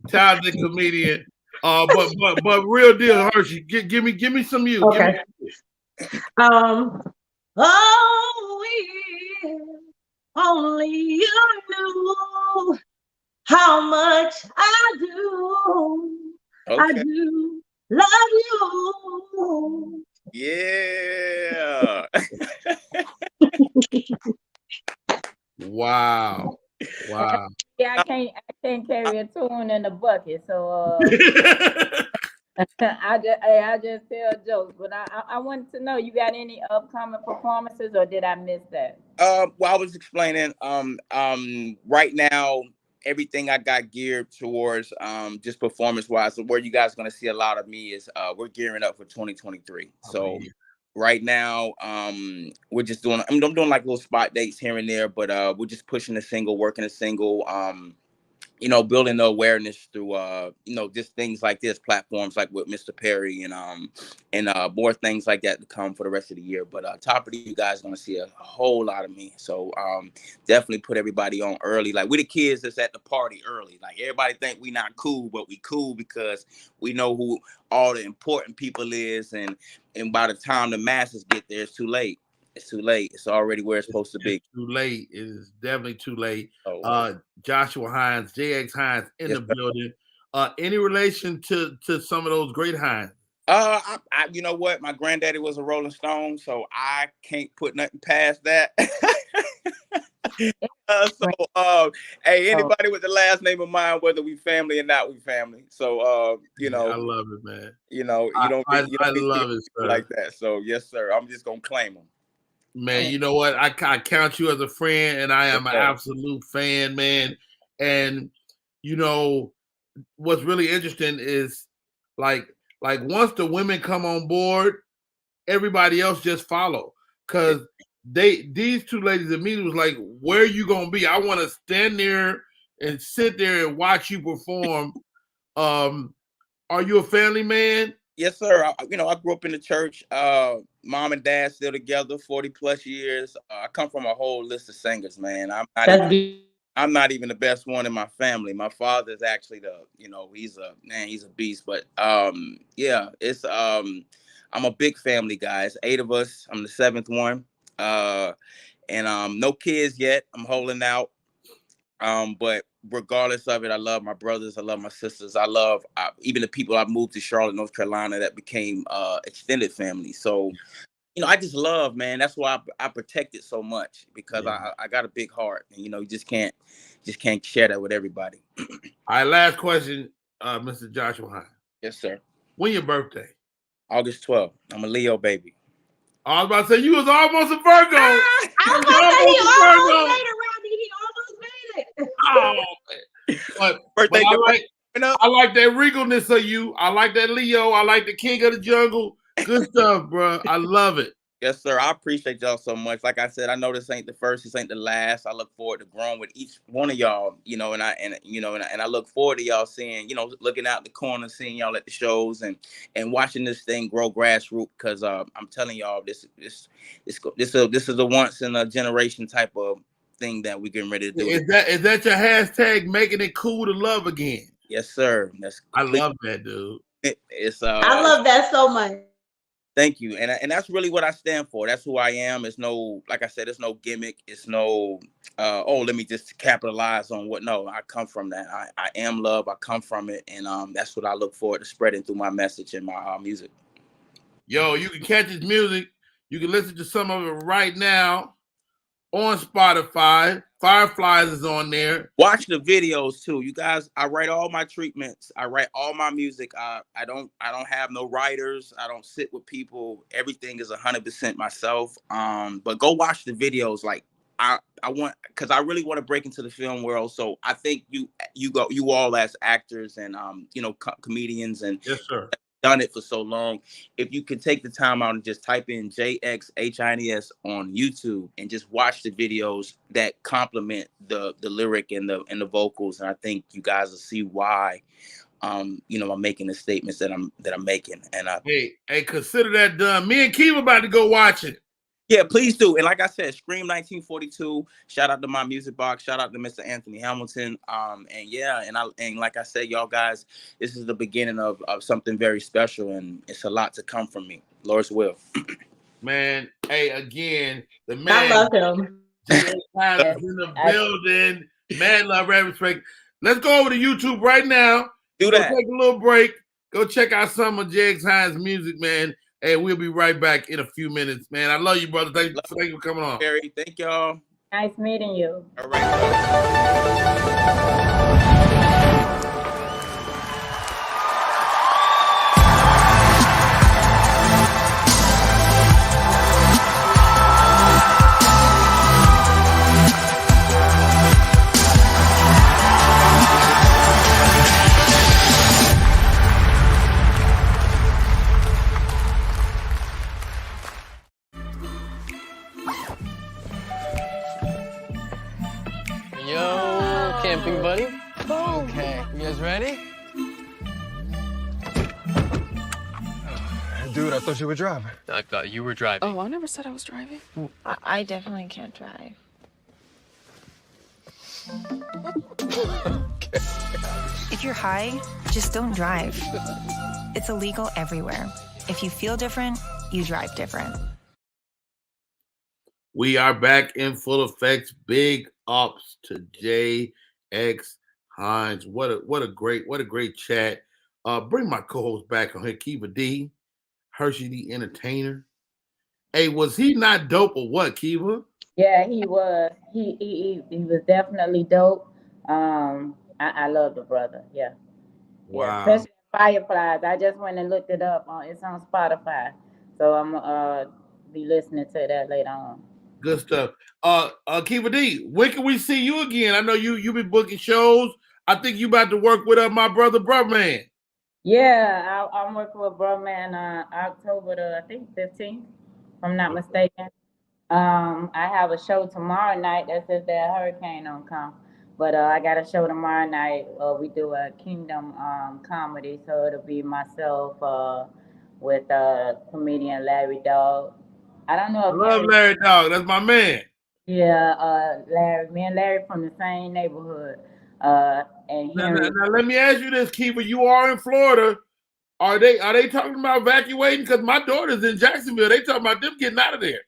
talented comedian. But real deal, Hershey. Give me some music. Okay. Oh, yeah, only you knew how much I do. Okay. I do love you. Yeah. Wow. Yeah, I can't carry a tune in the bucket, so I just tell jokes. But I wanted to know, you got any upcoming performances, or did I miss that? Well, I was explaining. Right now, everything I got geared towards, just performance wise. So where you guys are gonna see a lot of me is we're gearing up for 2023. So right now, we're just doing. I'm doing like little spot dates here and there, but we're just pushing a single, working a single. Building the awareness through just things like this, platforms like with Mr. Perry and more things like that to come for the rest of the year. But top of the year, you guys are gonna see a whole lot of me. So definitely put everybody on early. Like we the kids that's at the party early. Like everybody think we not cool, but we cool because we know who all the important people is, and by the time the masses get there, it's too late. It's too late. It's already where it's supposed to be. Too late. It is definitely too late. Joshua Hines, JX Hines in the building. Any relation to some of those great Hines? I you know what? My granddaddy was a Rolling Stone, so I can't put nothing past that. Hey, anybody with the last name of mine, whether we family or not, we family. So I love it, man. I love it, sir. Like that. So yes, sir. I'm just gonna claim them. Man, you know what? I count you as a friend, and I am an absolute fan, man. And what's really interesting is like once the women come on board, everybody else just follow. Cause these two ladies immediately was like, "Where are you gonna be? I want to stand there and sit there and watch you perform." Are you a family man? Yes, sir. I grew up in the church. Mom and dad still together, 40 plus years. I come from a whole list of singers, man. I'm not even the best one in my family. My father's actually he's a beast. But it's I'm a big family guy. It's 8 of us. I'm the 7th one. And no kids yet. I'm holding out. But regardless of it, I love my brothers. I love my sisters. I love even the people I moved to Charlotte, North Carolina, that became extended family. So, I just love, man. That's why I protect it so much, because I got a big heart, and you just can't share that with everybody. All right, last question, Mr. Joshua Hines. Yes, sir. When your birthday? August 12th. I'm a Leo baby. I was about to say you was almost a Virgo. I was about to say he almost made it, Rodney. He almost made it. Oh, but I like that regalness of you. I like that Leo. I like the king of the jungle. Good stuff, bro. I love it. Yes, sir. I appreciate y'all so much. Like I said, I know this ain't the first, this ain't the last. I look forward to growing with each one of y'all, you know, and I look forward to y'all seeing, you know, looking out the corner, seeing y'all at the shows and watching this thing grow grassroots. Because I'm telling y'all, this is a once in a generation type of thing that we're getting ready to do. Is that your hashtag, making it cool to love again? Yes, sir. I love that, dude. I love that so much. Thank you. And that's really what I stand for. That's who I am. It's no, like I said, it's no gimmick. It's no, let me just capitalize on what. No, I come from that. I am love. I come from it. And that's what I look forward to spreading through my message and my music. Yo, you can catch his music. You can listen to some of it right now on Spotify. Fireflies is on there. Watch the videos too, you guys. I write all my treatments. I write all my music. I don't have no writers. I don't sit with people. Everything is 100% myself. But go watch the videos. Like I want, because I really want to break into the film world. So I think you all as actors and comedians and yes, sir, done it for so long. If you could take the time out and just type in JXHINES on YouTube and just watch the videos that complement the lyric and the vocals, and I think you guys will see why I'm making the statements that I'm making. And hey, consider that done. Me and Keith about to go watch it. Yeah, please do. And like I said, Scream 1942. Shout out to my music box. Shout out to Mr. Anthony Hamilton. And like I said, y'all guys, this is the beginning of something very special, and it's a lot to come from me. Lord's will. Man, hey, again, the man. I love him. Is in the building. Man, love, respect. Let's go over to YouTube right now. Do that. Take a little break. Go check out some of JX Hines' music, man. Hey, we'll be right back in a few minutes, man. I love you, brother. Thank you for coming on. Barry, thank y'all. Nice meeting you. All right. Yo, camping buddy. Okay, you guys ready? Dude, I thought you were driving. I thought you were driving. Oh, I never said I was driving. I definitely can't drive. If you're high, just don't drive. It's illegal everywhere. If you feel different, you drive different. We are back in full effect. Big ups to JX Hines. What a great chat. Bring my co-host back on here, Kiva D, Hershey the Entertainer. Hey, was he not dope or what, Kiva? Yeah, he was. He was definitely dope. I love the brother. Yeah. Wow. Yeah, especially Fireflies. I just went and looked it up. It's on Spotify, so I'm be listening to that later on. Good stuff. Kiva D, when can we see you again? I know you been booking shows. I think you about to work with my brother man. Yeah, I'm working with man October the 15th, if I'm not mistaken. I have a show tomorrow night. That's if that hurricane don't come. But I got a show tomorrow night. We do a Kingdom comedy, so it'll be myself with comedian Larry Dog. I don't know if I love Larry Dog. That's my man. Yeah, Larry. Me and Larry from the same neighborhood. And now, let me ask you this, Kiva. You are in Florida. Are they talking about evacuating? Because my daughter's in Jacksonville. They talking about them getting out of there.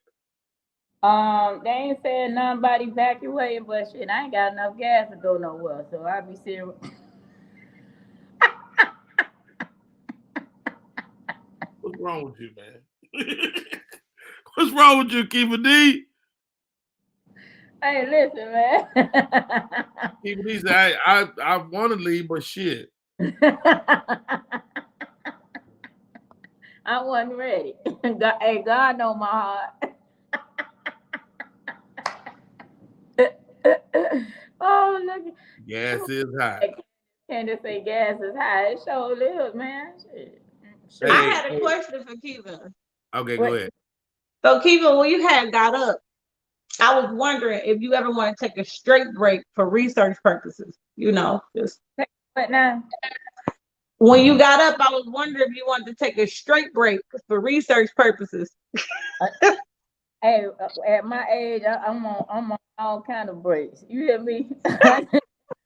They ain't saying nothing about evacuating, but shit, I ain't got enough gas to go nowhere, so I'll be serious. What's wrong with you, man? What's wrong with you, Kiva D? Hey, listen, man. Kiva D said, I want to leave, but shit. I wasn't ready. Hey, God know my heart. Oh, look. Gas is high. Can't just say gas is high. It sure lives, man. Shit. I had a question for Kiva. Okay, go ahead. So, Kiva, when you had got up, I was wondering if you ever want to take a straight break for research purposes. You know, just But now, when you got up, I was wondering if you wanted to take a straight break for research purposes. hey, at my age, I'm on all kind of breaks. You hear me?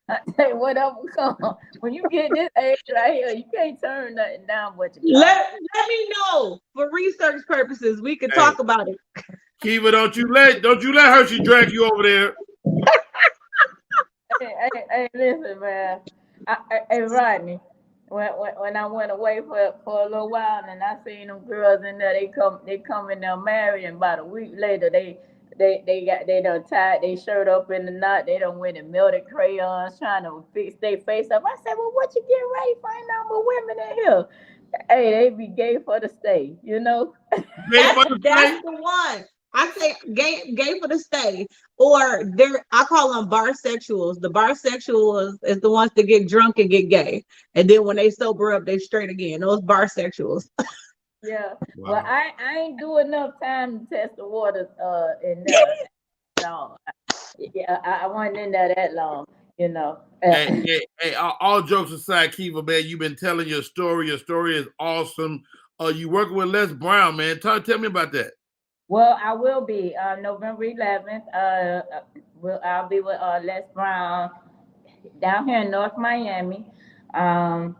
I tell you whatever come. When you get this age right here, you can't turn nothing down but your Let me know for research purposes. We can talk about it. Kiva, don't you let Hershey drag you over there. Hey, listen, man. Hey, Rodney. When I went away for a little while, and I seen them girls in there, they come in there married, and about a week later they done tied their shirt up in the knot. They done went and melted crayons trying to fix their face up. I said, well, what you getting ready for? Ain't nothing but women in here. Hey, they be gay for the stay, you know. That's the one. I say gay for the stay, or I call them barsexuals. The barsexuals is the ones that get drunk and get gay, and then when they sober up, they straight again. Those barsexuals. Yeah. Wow. Well, I ain't do enough time to test the waters in there. No. Yeah, I wasn't in there that long, you know. Hey, all jokes aside, Kiva, man, you've been telling your story. Your story is awesome. You working with Les Brown, man. Tell me about that. Well, I will be November 11th. I'll be with Les Brown down here in North Miami. So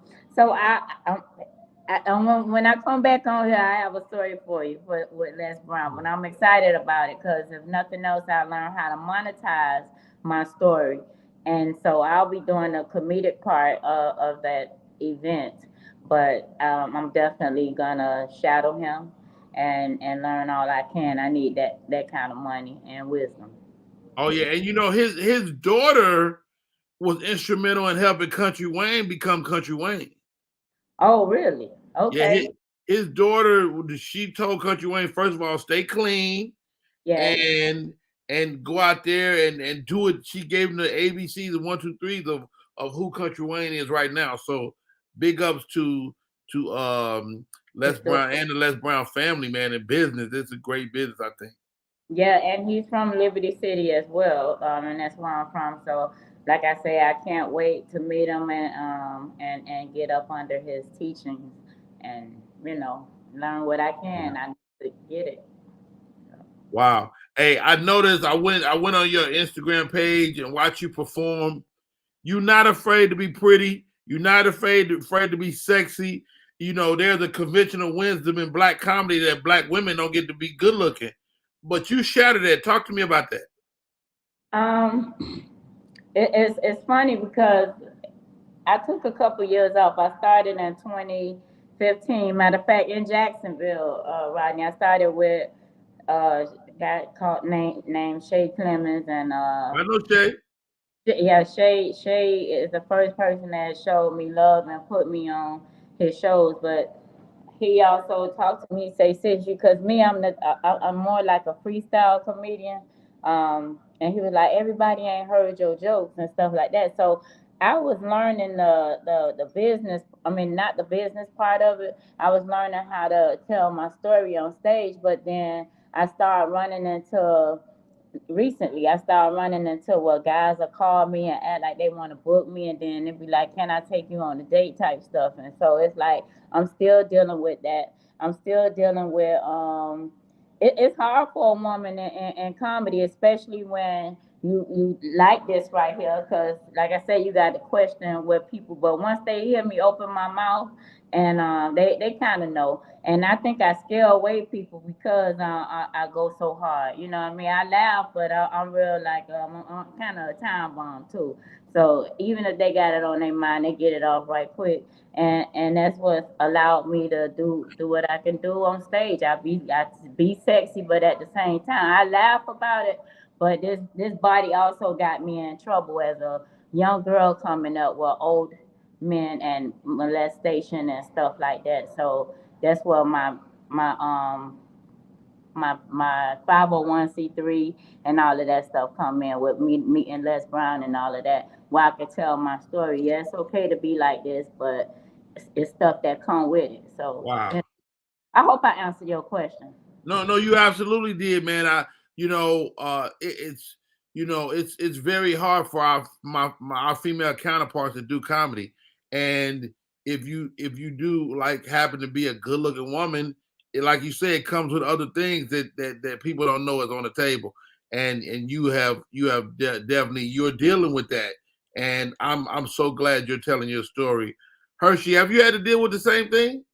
when I come back on here, I have a story for you with Les Brown. But I'm excited about it because if nothing else, I learned how to monetize my story, and so I'll be doing the comedic part of that event. But I'm definitely gonna shadow him and learn all I can. I need that kind of money and wisdom. Oh yeah, and you know his daughter was instrumental in helping Country Wayne become Country Wayne. Oh really? Okay. Yeah, his daughter, she told Country Wayne, first of all, stay clean, Yeah. and go out there and do it. She gave him the ABCs, the 1, 2, 3s of who Country Wayne is right now. So big ups to Les Brown and the Les Brown family, man, in business. It's a great business, I think. Yeah, and he's from Liberty City as well, and that's where I'm from. So, like I say, I can't wait to meet him and get up under his teachings and learn what I can. I need to get it. Wow. Hey, I noticed I went on your Instagram page and watched you perform. You're not afraid to be pretty. You're not afraid to be sexy. You know, there's a conventional wisdom in black comedy that black women don't get to be good looking. But you shattered that. Talk to me about that. It's funny because I took a couple years off. I started in 2015. Matter of fact, in Jacksonville, Rodney, I started with a guy called named Shay Clemens, and I know Shay. Yeah, Shay is the first person that showed me love and put me on his shows. But he also talked to me, say, "Sis, you," because me, I'm more like a freestyle comedian. And he was like, "Everybody ain't heard your jokes and stuff like that." So I was learning the business. I mean, not the business part of it. I was learning how to tell my story on stage. But then I started running into recently I started running into where guys will call me and act like they want to book me, and then they'd be like, can I take you on a date type stuff. And so it's like I'm still dealing with that. I'm still dealing with it's hard for a woman in comedy, especially when you like this right here, because like I said, you got to question what people, but once they hear me open my mouth, and they kind of know. And I think I scare away people because I go so hard. You know what I mean? I laugh, but I'm real like I'm kind of a time bomb too. So even if they got it on their mind, they get it off right quick. And that's what allowed me to do what I can do on stage. I be sexy, but at the same time, I laugh about it. But this body also got me in trouble as a young girl coming up with old men and molestation and stuff like that. So that's where my 501c3 and all of that stuff come in with me meeting Les Brown and all of that. Where I could tell my story. Yeah, it's okay to be like this, but it's stuff that come with it. So wow. I hope I answered your question. No, you absolutely did, man. It's very hard for our female counterparts to do comedy, and if you do like happen to be a good looking woman, like you said, it comes with other things that people don't know is on the table, and definitely you're dealing with that, and I'm so glad you're telling your story. Hershey, have you had to deal with the same thing?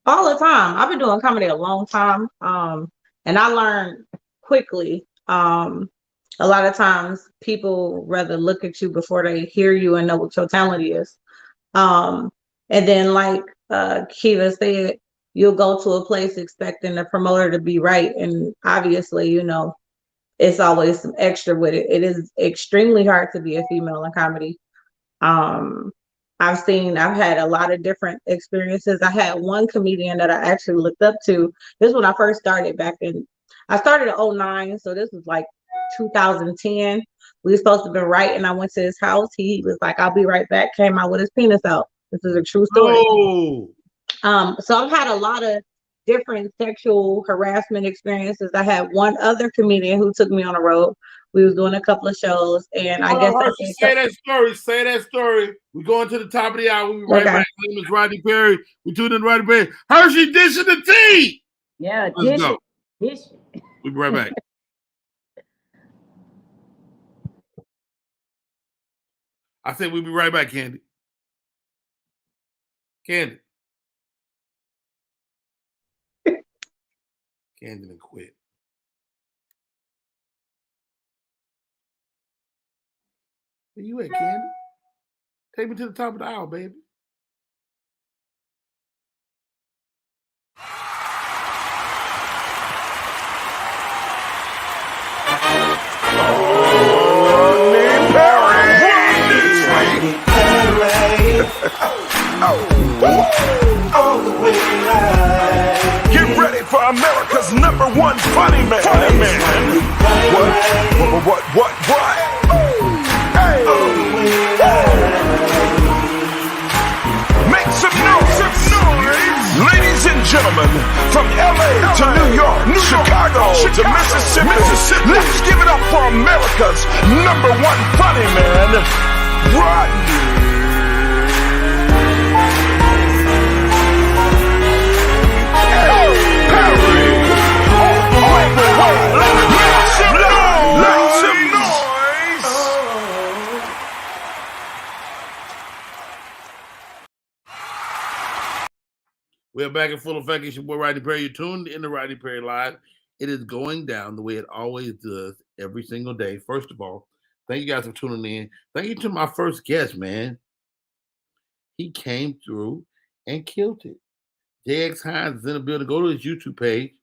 All the time. I've been doing comedy a long time. And I learned quickly. A lot of times people rather look at you before they hear you and know what your talent is. Um, and then like Kiva said, you'll go to a place expecting the promoter to be right. And obviously, it's always some extra with it. It is extremely hard to be a female in comedy. Um, I've had a lot of different experiences. I had one comedian that I actually looked up to. This is when I first started I started in 2009, so this was like 2010. We were supposed to be right, and I went to his house. He was like, "I'll be right back," came out with his penis out. This is a true story. Oh. So I've had a lot of different sexual harassment experiences. I had one other comedian who took me on the road. We was doing a couple of shows, and I guess say that story. Say that story. We're going to the top of the hour. We'll be right back. My name is Rodney Perry. We tuned in Rodney Perry. Hershey dishing the tea. Yeah, let's go. Dish. We'll be right back. I said we'll be right back, Candy. Candy done quit. Where you at, Candy? Take me to the top of the hour, baby. Get ready for America's #1 funny man. What? Hey. Make some noise. Ladies and gentlemen, from LA to New York, Chicago to Mississippi, let's give it up for America's #1 funny man, Rodney. We're back in full effect. It's your boy Rodney Perry. You're tuned in to Rodney Perry Live. It is going down the way it always does every single day. First of all, thank you guys for tuning in. Thank you to my first guest, man. He came through and killed it. JX Hines is in the building. Go to his YouTube page.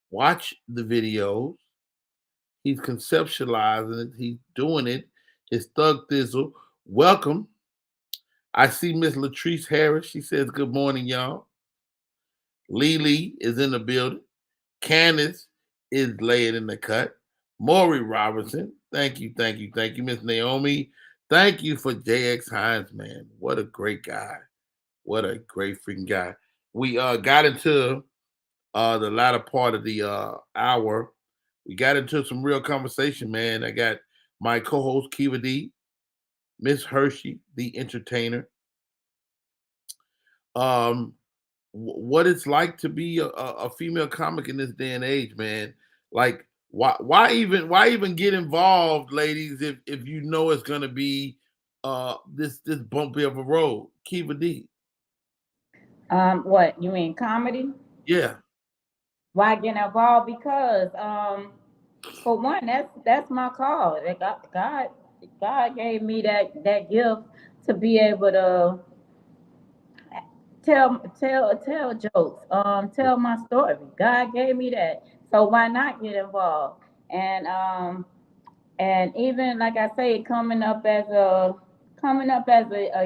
Watch the videos. He's conceptualizing it. He's doing it. It's Thug Thizzle. Welcome. I see Miss Latrice Harris. She says, good morning, y'all. Lily is in the building. Candace is laying in the cut. Maury Robinson. Thank you. Miss Naomi. Thank you for JX Hines, man. What a great guy. What a great freaking guy. We got into the latter part of the hour. We got into some real conversation, man. I got my co-host Kiva D, Miss Hershey, the entertainer. What it's like to be a female comic in this day and age, man. Like, why even get involved, ladies, if you know it's gonna be this bumpy of a road? Kiva D. What you mean, comedy? Yeah. Why get involved? Because for one, that's my call. God gave me that gift to be able to tell jokes, tell my story. God gave me that, so why not get involved? And even like I say, coming up as a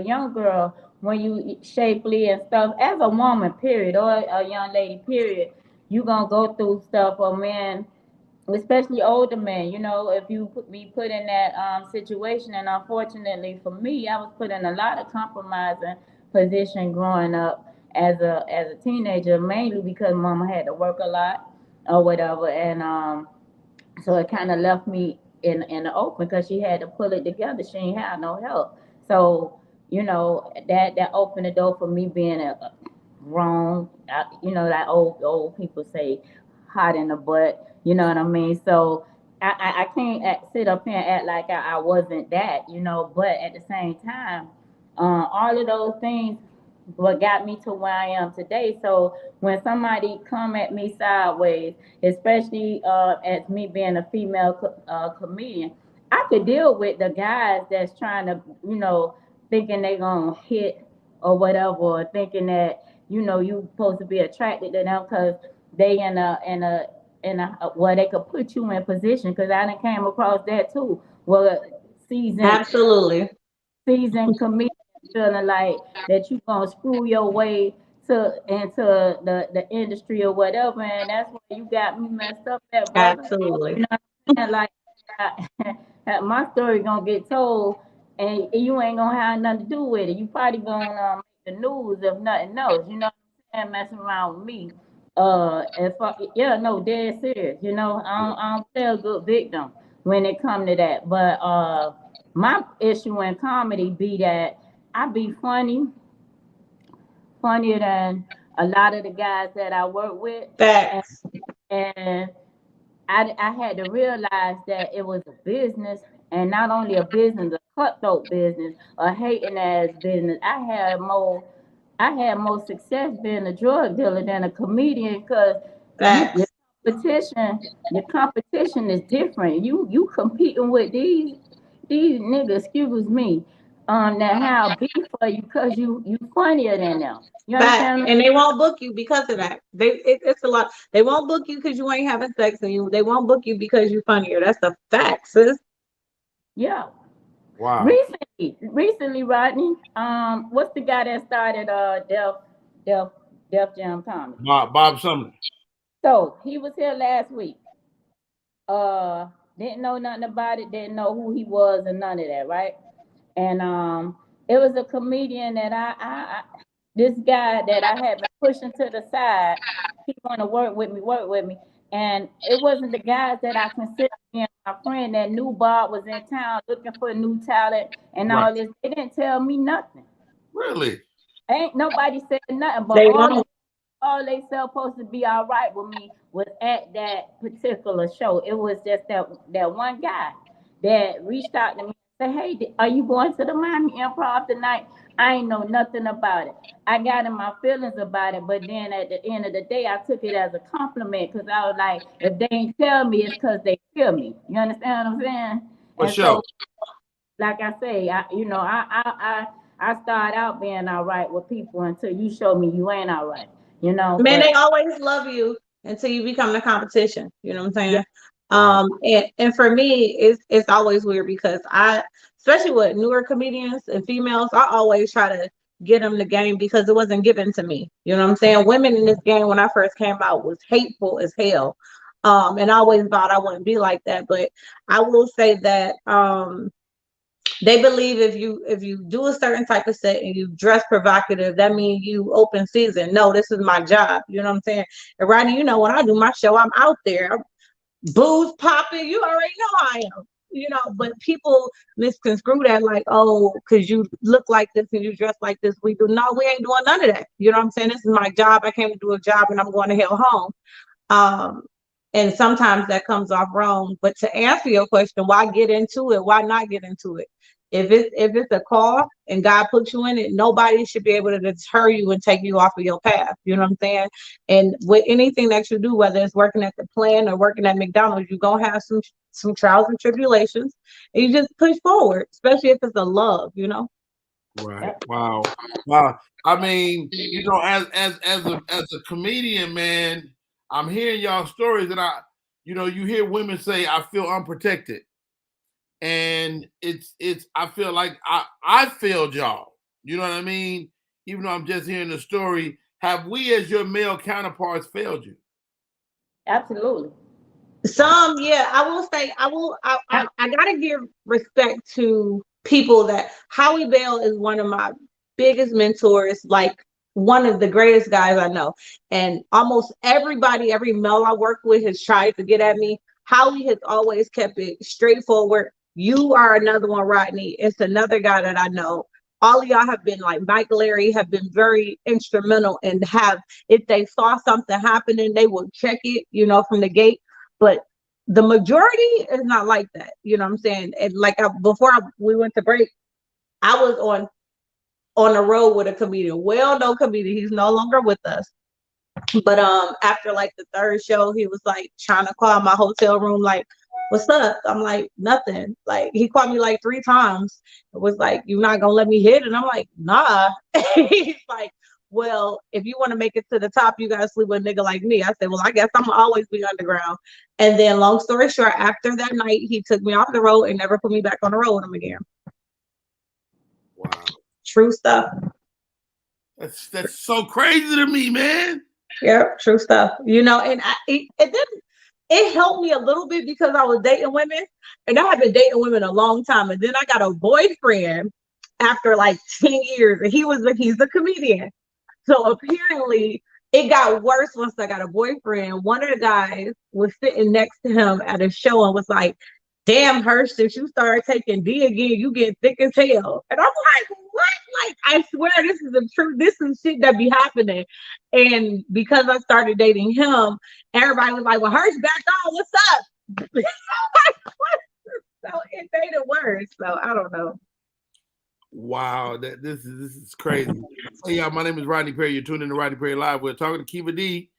young girl, when you shapely and stuff, as a woman, period, or a young lady, period, you gonna go through stuff. Or men, especially older men, if you be put in that situation. And unfortunately for me, I was put in a lot of compromising position growing up, as a teenager, mainly because mama had to work a lot or whatever, and so it kind of left me in the open because she had to pull it together. She ain't have no help. So that opened the door for me being wrong. Like old people say, hot in the butt. You know what I mean? So I can't sit up here and act like I wasn't that. But at the same time, all of those things what got me to where I am today. So when somebody come at me sideways, especially as me being a female comedian, I could deal with the guys that's trying to, thinking they gonna hit or whatever, or thinking that you supposed to be attracted to them because they they could put you in position. Because I done came across that too. Well, Absolutely. seasoned comedian feeling like that you gonna screw your way into the industry or whatever, and that's why you got me messed up, that brother. Absolutely. You know what I'm saying? Like my story gonna get told, and you ain't gonna have nothing to do with it. You probably gonna make the news if nothing else. You know what I'm saying? Messing around with me. No, dead serious. I don't play a good victim when it come to that. But my issue in comedy be that I be funnier than a lot of the guys that I work with, Facts. and I had to realize that it was a business, and not only a business, a cutthroat business, a hating ass business. I had more success being a drug dealer than a comedian because Facts. your competition is different. You competing with these niggas, excuse me, that have beef for you because you funnier than them. You Fact. understand? And they won't book you because of that. It's a lot. They won't book you because you ain't having sex, and they won't book you because you're funnier. That's the fact, sis. Yeah. Wow. Recently, Rodney, what's the guy that started Def Jam Comedy? Bob Sumner. So he was here last week. Didn't know nothing about it, didn't know who he was and none of that, right? And it was a comedian that I this guy that I had been pushing to the side. He want to work with me. And it wasn't the guys that I considered being my friend that knew Bob was in town looking for new talent and all this. They didn't tell me nothing. Really? Ain't nobody said nothing, but They won't. all they supposed to be all right with me was at that particular show. It was just that one guy that reached out to me and said, "Hey, are you going to the Miami Improv tonight?" I ain't know nothing about it. I got in my feelings about it, but then at the end of the day, I took it as a compliment because I was like, if they ain't tell me, it's because they feel me. You understand what I'm saying? For And sure. so, like I say, I start out being all right with people until you show me you ain't all right. Man, But they always love you until you become the competition. You know what I'm saying? Yeah. Wow. And for me, it's always weird because especially with newer comedians and females, I always try to get them the game because it wasn't given to me. You know what I'm saying? Women in this game when I first came out was hateful as hell. And I always thought I wouldn't be like that, but I will say that they believe if you do a certain type of set and you dress provocative, that means you open season. No, this is my job. You know what I'm saying? And Rodney, when I do my show, I'm out there, booze popping. You already know I am. But people misconstrue that like, oh, because you look like this and you dress like this, we do. No, we ain't doing none of that. You know what I'm saying? This is my job. I came to do a job and I'm going to hell home. And sometimes that comes off wrong. But to answer your question, why get into it? Why not get into it? If it's a call and God puts you in it, nobody should be able to deter you and take you off of your path. You know what I'm saying? And with anything that you do, whether it's working at the plant or working at McDonald's, you're gonna have some trials and tribulations, and you just push forward, especially if it's a love. Right. Wow. I mean, as a comedian, man, I'm hearing y'all stories that you hear women say, "I feel unprotected," and I feel like I failed y'all. You know what I mean? Even though I'm just hearing the story, have we, as your male counterparts, failed you? Absolutely. Some, yeah, I will say, I gotta give respect to people that Howie Bell is one of my biggest mentors. Like, one of the greatest guys I know. And almost everybody, every male I work with has tried to get at me. Howie has always kept it straightforward. You are another one, Rodney. It's another guy that I know. All of y'all have been like Mike, Larry have been very instrumental and have, if they saw something happening, they will check it, you know, from the gate. But the majority is not like that. You know what I'm saying? And like we went to break, I was on the road with a comedian, well-known comedian. He's no longer with us. But after like the third show, he was like trying to call my hotel room, like, what's up? I'm like, nothing. Like, he called me like 3 times. It was like, you're not gonna let me hit? And I'm like, nah. He's like, well, if you want to make it to the top, you gotta sleep with a nigga like me. I said, well, I guess I'm gonna always be underground. And then long story short, after that night, he took me off the road and never put me back on the road with him again. Wow. True stuff. That's so crazy to me, man. Yeah, true stuff. You know, and it helped me a little bit because I was dating women, and I have been dating women a long time. And then I got a boyfriend after like 10 years, and he's a comedian. So apparently it got worse once I got a boyfriend. One of the guys was sitting next to him at a show and was like, damn, Hirsch, since you started taking D again, you get thick as hell. And I'm like, what? Like, I swear this is the truth. This is shit that be happening. And because I started dating him, everybody was like, well, Hirsch back on, what's up? So it made it worse. So I don't know. Wow, this is crazy. Hey, y'all, my name is Rodney Perry. You're tuning in to Rodney Perry Live. We're talking to Kiva D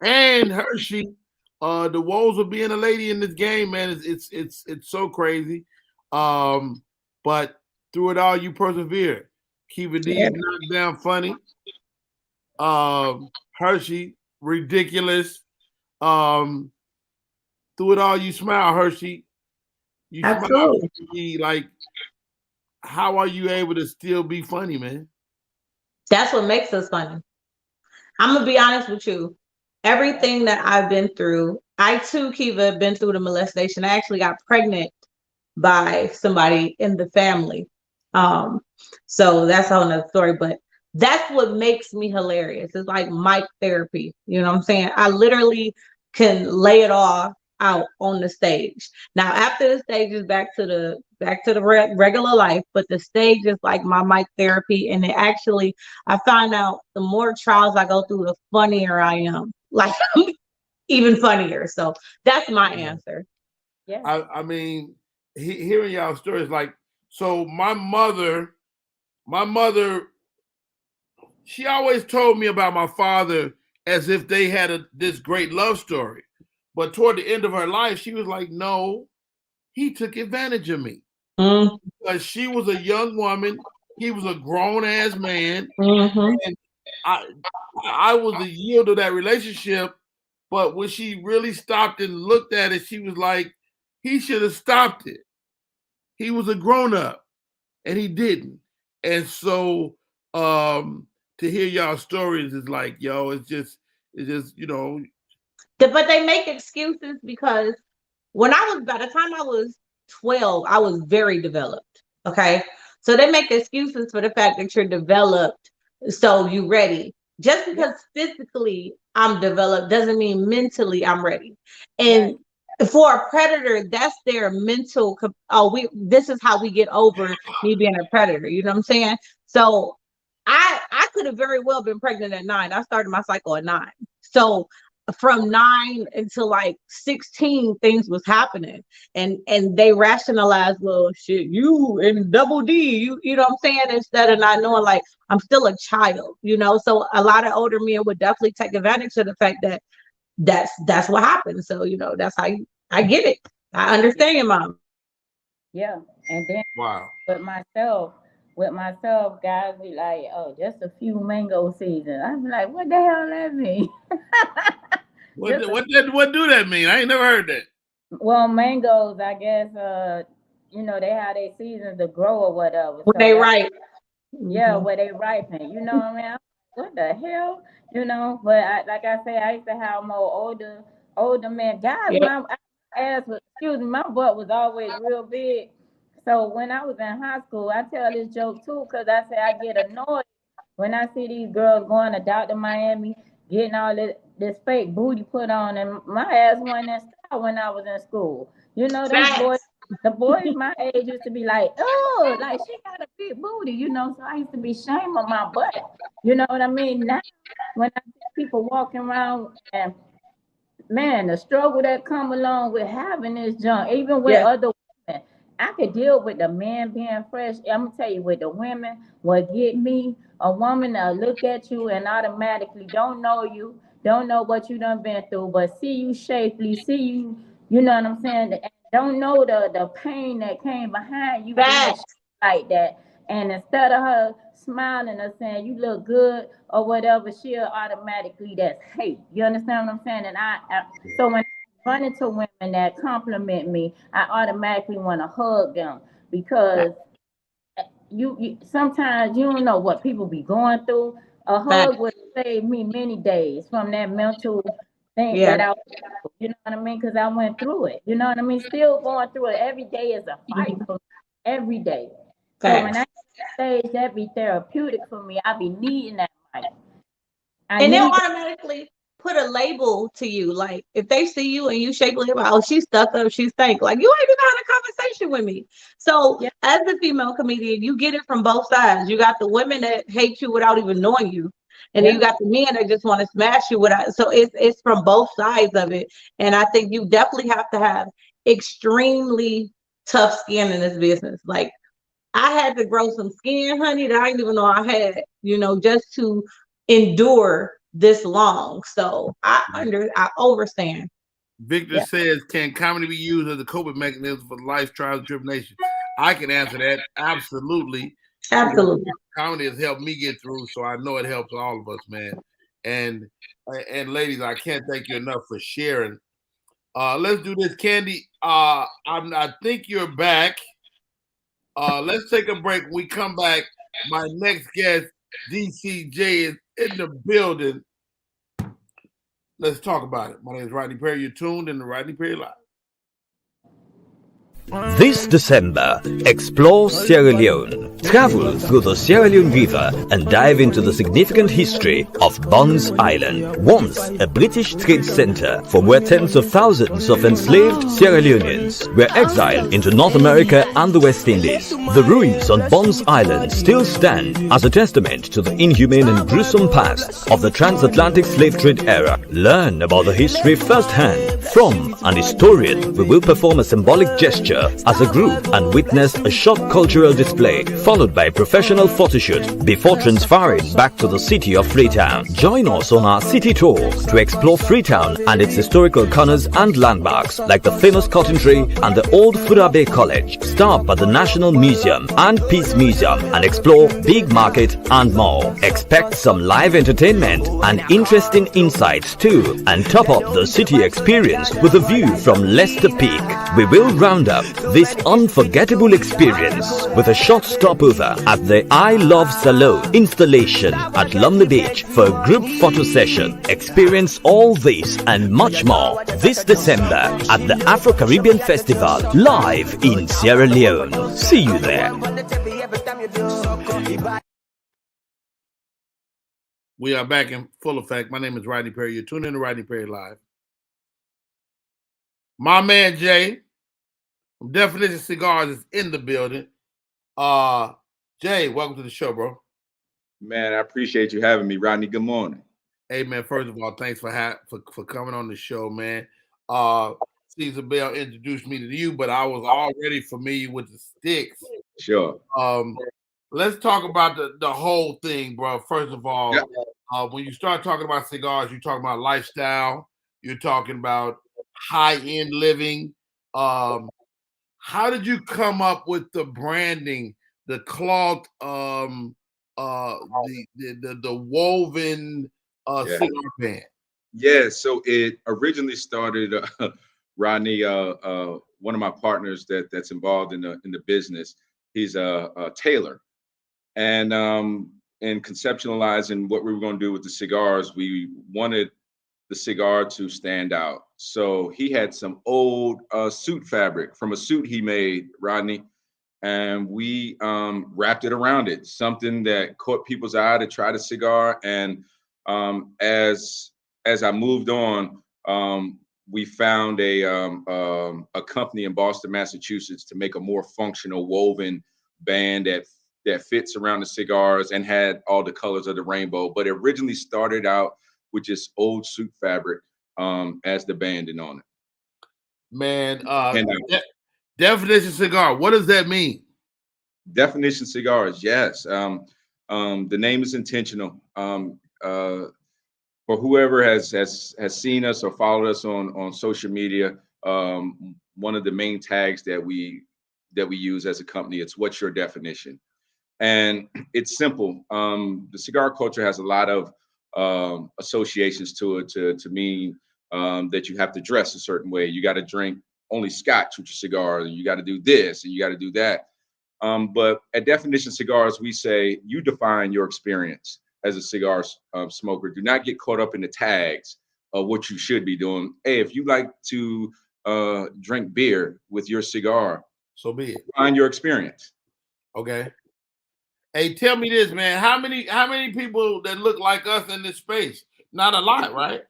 and Hershey. The woes of being a lady in this game, man, it's so crazy. But through it all, you persevere. Kiva D is knocked down funny. Hershey, ridiculous. Through it all, you smile, Hershey. You Absolutely. smile. Like, how are you able to still be funny, man? That's what makes us funny. I'm gonna be honest with you. Everything that I've been through, I too, Kiva, been through the molestation. I actually got pregnant by somebody in the family. So that's a whole nother story, but that's what makes me hilarious. It's like mic therapy. You know what I'm saying? I literally can lay it all out on the stage. Now, after the stage is back to the regular life, but the stage is like my mic therapy. And it actually, I find out the more trials I go through, the funnier I am. Like, even funnier. So that's my answer. Yeah. I mean, hearing y'all stories, like, so my mother, she always told me about my father as if they had this great love story. But toward the end of her life, she was like, no, he took advantage of me. Because she was a young woman. He was a grown-ass man. And I was the yield of that relationship. But when she really stopped and looked at it, she was like, he should have stopped it. He was a grown-up, and he didn't. And so to hear y'all stories is like, yo, it's just, you know. But they make excuses because by the time I was 12, I was very developed. Okay. So they make excuses for the fact that you're developed. So you ready. Just because physically I'm developed doesn't mean mentally I'm ready. And for a predator, that's their mental. This is how we get over me being a predator. You know what I'm saying? So I could have very well been pregnant at 9. I started my cycle at 9. So from 9 until like 16, things was happening, and they rationalized, well, shit, you in double D, you know what I'm saying, instead of not knowing like I'm still a child, you know. So a lot of older men would definitely take advantage of the fact that that's what happened. So you know, that's how I get it. I understand your mom. Yeah, and then wow, with myself, guys be like, oh, just a few mango seasons. I'm like, what the hell that mean? What do that mean? I ain't never heard that. Well, mangoes, I guess, you know, they have their seasons to grow or whatever. When they ripe. Yeah, where they ripen. You know what I mean? What the hell? You know, but like I say, I used to have more older men. Guys, my ass was, my butt was always real big. So when I was in high school, I tell this joke too, because I say I get annoyed When I see these girls going to Dr. Miami, getting all this fake booty put on, and my ass wasn't in style when I was in school. You know, the boys my age used to be like, oh, like she got a big booty, you know. So I used to be ashamed of my butt. You know what I mean? Now, when I see people walking around and man, the struggle that come along with having this junk, even with other women, I could deal with the men being fresh. I'm gonna tell you, with the women, what get me, a woman that look at you and automatically don't know you, don't know what you done been through, but see you shapely, see you, you know what I'm saying, and don't know the pain that came behind you being like that. And instead of her smiling or saying you look good or whatever, she'll automatically that's hate. You understand what I'm saying? And so when I run into women that compliment me, I automatically want to hug them because you sometimes you don't know what people be going through. A hug would save me many days from that mental thing that I, you know what I mean? Because I went through it. You know what I mean? Still going through it. Every day is a fight for me. Every day. So when I stage, that be therapeutic for me. I be needing that fight. And they'll automatically put a label to you. Like if they see you and you shapely about, oh, she's stuck up, she stank. Like you ain't even had a conversation with me. So as a female comedian, you get it from both sides. You got the women that hate you without even knowing you. And then you got the men that just want to smash you without. So it's from both sides of it. And I think you definitely have to have extremely tough skin in this business. Like I had to grow some skin, honey, that I didn't even know I had, you know, just to endure this long. So I understand. Victor says, can comedy be used as a coping mechanism for life's trials and tribulations? I can answer that. Absolutely. Absolutely. Comedy has helped me get through, so I know it helps all of us, man. And ladies, I can't thank you enough for sharing. Let's do this, Candy. I think you're back. Let's take a break. When we come back, my next guest, DCJ, is in the building. Let's talk about it. My name is Rodney Perry. You're tuned in the Rodney Perry Live. This December, explore Sierra Leone. Travel through the Sierra Leone River and dive into the significant history of Bonds Island, once a British trade center from where tens of thousands of enslaved Sierra Leoneans were exiled into North America and the West Indies. The ruins on Bonds Island still stand as a testament to the inhumane and gruesome past of the transatlantic slave trade era. Learn about the history firsthand from an historian. We will perform a symbolic gesture as a group and witness a short cultural display followed by a professional photo shoot before transferring back to the city of Freetown. Join us on our city tour to explore Freetown and its historical corners and landmarks like the famous cotton tree and the old Fura Bay College. Stop at the National Museum and Peace Museum and explore Big Market and more. Expect some live entertainment and interesting insights too, and top up the city experience with a view from Leicester Peak. We will round up this unforgettable experience with a short stopover at the I Love Salon installation at Lumley Beach for a group photo session. Experience all this and much more this December at the Afro-Caribbean Festival live in Sierra Leone. See you there. We are back in full effect. My name is Rodney Perry. You're tuning in to Rodney Perry Live. My man Jay from Definition Cigars is in the building. Jay, welcome to the show, bro. Man, I appreciate you having me, Rodney. Good morning. Hey, man. First of all, thanks for coming on the show, man. Caesar Bell introduced me to you, but I was already familiar with the sticks. Sure. Let's talk about the whole thing, bro. First of all, when you start talking about cigars, you're talking about lifestyle. You're talking about high-end living. How did you come up with the branding, the cloth, the woven cigar band? Yeah, so it originally started, Rodney, one of my partners that's involved in the business. He's a tailor, and in conceptualizing what we were going to do with the cigars, we wanted the cigar to stand out. So he had some old suit fabric from a suit he made, Rodney, and we wrapped it around it, something that caught people's eye to try the cigar. And as I moved on, we found a company in Boston, Massachusetts, to make a more functional woven band that fits around the cigars and had all the colors of the rainbow. But it originally started out with just old suit fabric as the banding on it. Man, And Definition Cigar, what does that mean? Definition Cigars, yes. The name is intentional. For whoever has seen us or followed us on social media, one of the main tags that we use as a company, it's what's your definition? And it's simple. The cigar culture has a lot of associations to it to mean that you have to dress a certain way. You got to drink only scotch with your cigar, and you got to do this and you got to do that. But at Definition Cigars, we say you define your experience as a cigar smoker. Do not get caught up in the tags of what you should be doing. Hey, if you like to drink beer with your cigar, so be it. Find your experience. Okay. Hey, tell me this, man. How many people that look like us in this space? Not a lot, right?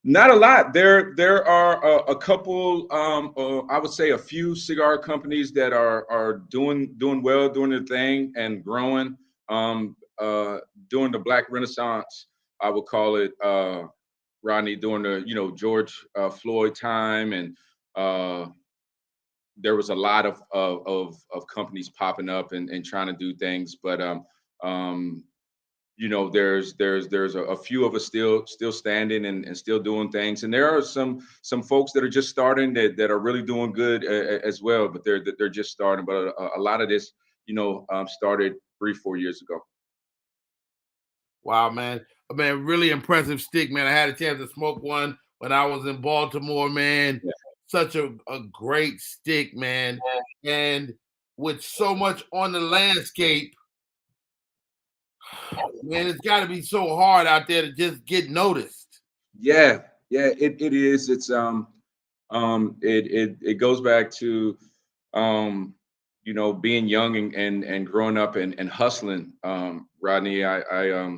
Not a lot. There are a couple. I would say a few cigar companies that are doing well, doing their thing, and growing. During the Black Renaissance, I would call it, Rodney, during the George Floyd time, and there was a lot of companies popping up and trying to do things, but there's a few of us still standing and still doing things, and there are some folks that are just starting that are really doing good as well, but they're just starting. But a lot of this started 3-4 years ago. Wow, man. Really impressive stick, man. I had a chance to smoke one when I was in Baltimore, man. Yeah. Such a great stick, man. And with so much on the landscape, man, it's got to be so hard out there to just get noticed. Yeah, it is. It's it goes back to being young and growing up and hustling. Rodney, I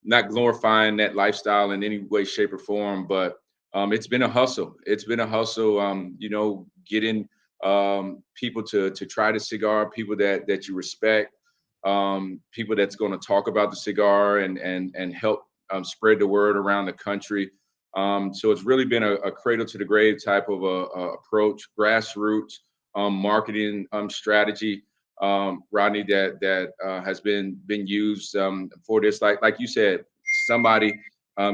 not glorifying that lifestyle in any way, shape, or form, but it's been a hustle. It's been a hustle. Getting people to try the cigar, people that you respect, people that's going to talk about the cigar and help spread the word around the country. So it's really been a cradle to the grave type of approach, grassroots marketing strategy, Rodney, that has been used for this. Like you said, somebody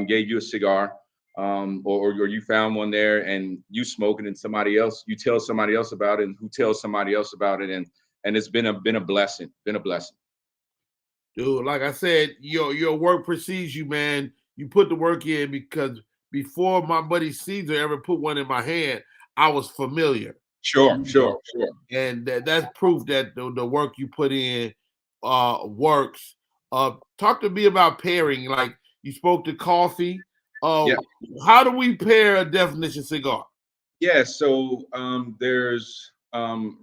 gave you a cigar, or you found one there and you smoke it, and you tell somebody else about it, and who tells somebody else about it, and it's been a blessing. Dude, like I said, your work precedes you, man. You put the work in, because before my buddy Caesar ever put one in my hand, I was familiar. Sure. And that's proof that the work you put in works. Talk to me about pairing. Like, you spoke to coffee. Yeah. How do we pair a Definition cigar? Yeah, so there's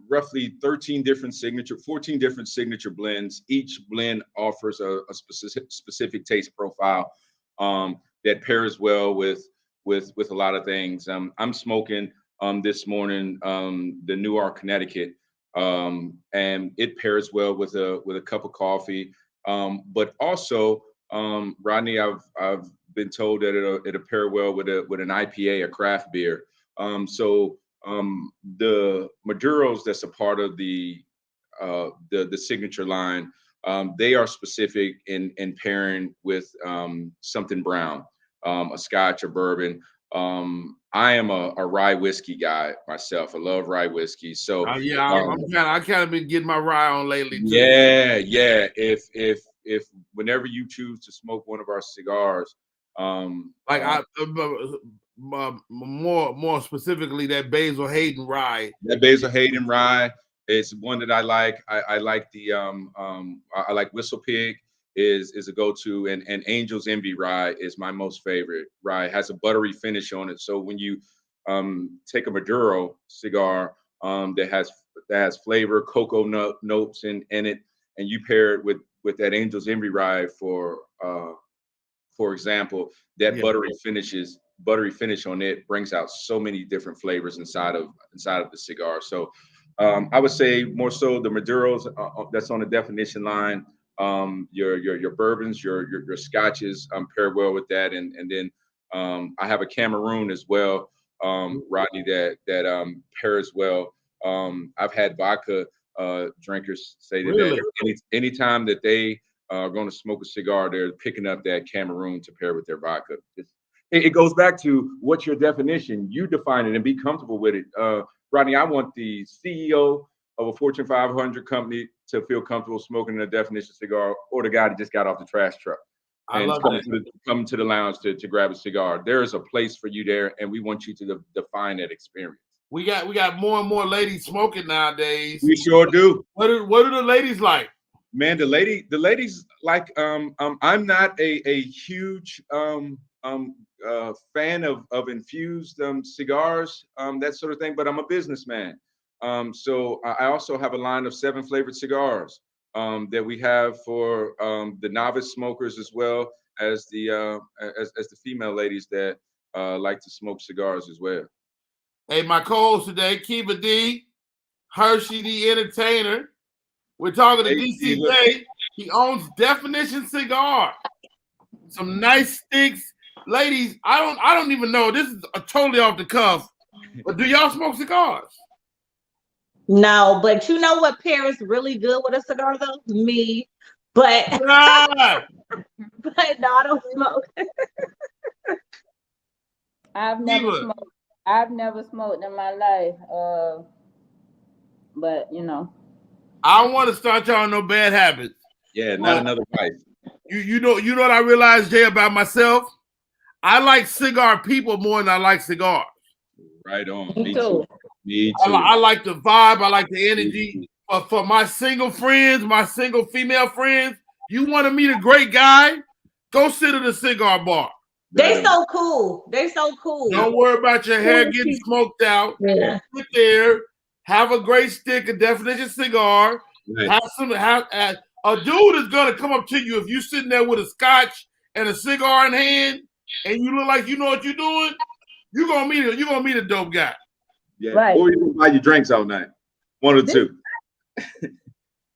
roughly 14 different signature blends. Each blend offers a specific taste profile that pairs well with a lot of things. I'm smoking this morning the Newark, Connecticut, and it pairs well with a cup of coffee. But also, Rodney, I've been told that it'll pair well with an IPA, a craft beer. So the Maduros that's a part of the signature line, they are specific in pairing with something brown, a scotch or bourbon. I am a rye whiskey guy myself. I love rye whiskey. So I kind of been getting my rye on lately too. Yeah. If whenever you choose to smoke one of our cigars, more specifically, that Basil Hayden rye. That Basil Hayden rye is one that I like. I like the I like Whistle Pig is a go-to, and Angel's Envy rye is my most favorite rye. It has a buttery finish on it. So when you take a Maduro cigar, that has flavor, cocoa notes in it, and you pair it with that Angel's Envy rye for example, that buttery finish on it brings out so many different flavors inside of the cigar. So I would say more so the Maduros that's on the definition line. Your bourbons, your scotches pair well with that, and then I have a Cameroon as well, Rodney, that pairs well. I've had vodka drinkers say that anytime that they are going to smoke a cigar, they're picking up that Cameroon to pair with their vodka. It goes back to what's your definition. You define it and be comfortable with it. Rodney, I want the CEO of a Fortune 500 company to feel comfortable smoking a definition cigar, or the guy that just got off the trash truck and come to the lounge to grab a cigar. There is a place for you there, and we want you to define that experience. We got more and more ladies smoking nowadays. We sure do. What are the ladies like? Man, the ladies like. I'm not a huge fan of infused cigars, that sort of thing, but I'm a businessman. So I also have a line of 7 flavored cigars that we have for the novice smokers, as well as the female ladies that like to smoke cigars as well. Hey, my co-host today, Kiva D, Hershey the Entertainer. We're talking to DCJ. He owns Definition Cigar. Some nice sticks. Ladies, I don't even know. This is totally off the cuff. But do y'all smoke cigars? No, but you know what pairs really good with a cigar though? Me. But but no, I don't smoke. I've never smoked in my life. But you know. I don't want to start y'all no bad habits. Yeah, not another vice. You know what I realized, Jay, about myself? I like cigar people more than I like cigars. Right on. Me too. Me too. I like the vibe. I like the energy. But for my single friends, my single female friends, you want to meet a great guy? Go sit at a cigar bar. They so cool. They so cool. Don't worry about your hair getting smoked out. Yeah. Sit there, have a great stick, a Definition cigar. Right. A dude is gonna come up to you if you sitting there with a scotch and a cigar in hand, and you look like you know what you're doing. You're gonna meet a dope guy. Yeah. Right. Or you can buy your drinks all night. One or two.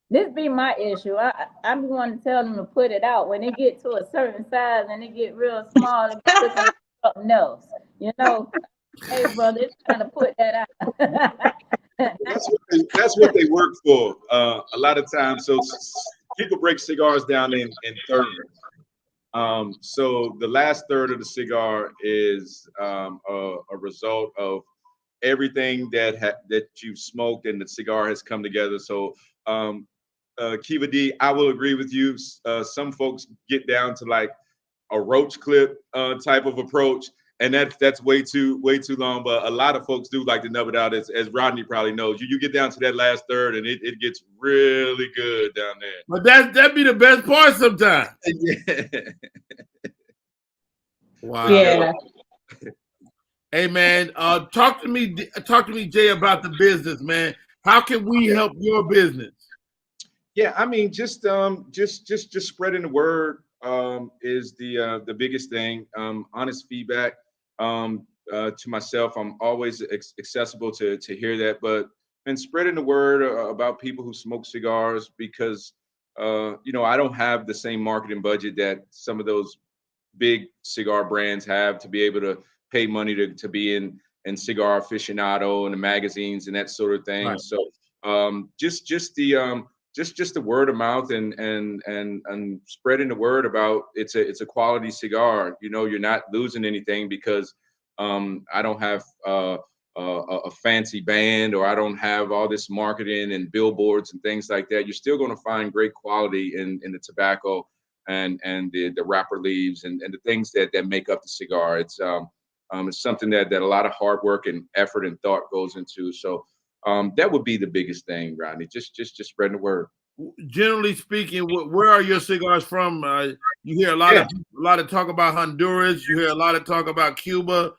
This be my issue. I'm going to tell them to put it out when they get to a certain size and they get real small and put something else. You know, hey brother, it's trying to put that out. That's what they work for. A lot of times, so people break cigars down in thirds. So the last third of the cigar is a result of everything that you've smoked and the cigar has come together. So Kiva D, I will agree with you. Some folks get down to like a roach clip type of approach, and that's way too long. But a lot of folks do like to nub it out, as Rodney probably knows. You get down to that last third, and it gets really good down there. But that be the best part sometimes. Yeah. Wow. Yeah. Hey man, talk to me, Jay, about the business, man. How can we help your business? Yeah, I mean, just spreading the word is the biggest thing. Honest feedback to myself. I'm always accessible to hear that, and spreading the word about people who smoke cigars, because I don't have the same marketing budget that some of those big cigar brands have to be able to pay money to be in Cigar Aficionado and the magazines and that sort of thing. Right. So just the word of mouth and spreading the word about it's a quality cigar. You're not losing anything because I don't have a fancy band, or I don't have all this marketing and billboards and things like that. You're still going to find great quality in the tobacco and the wrapper leaves and the things that make up the cigar. It's something that a lot of hard work and effort and thought goes into. So that would be the biggest thing, Rodney. Just spreading the word. Generally speaking, where are your cigars from? You hear a lot of talk about Honduras. You hear a lot of talk about Cuba.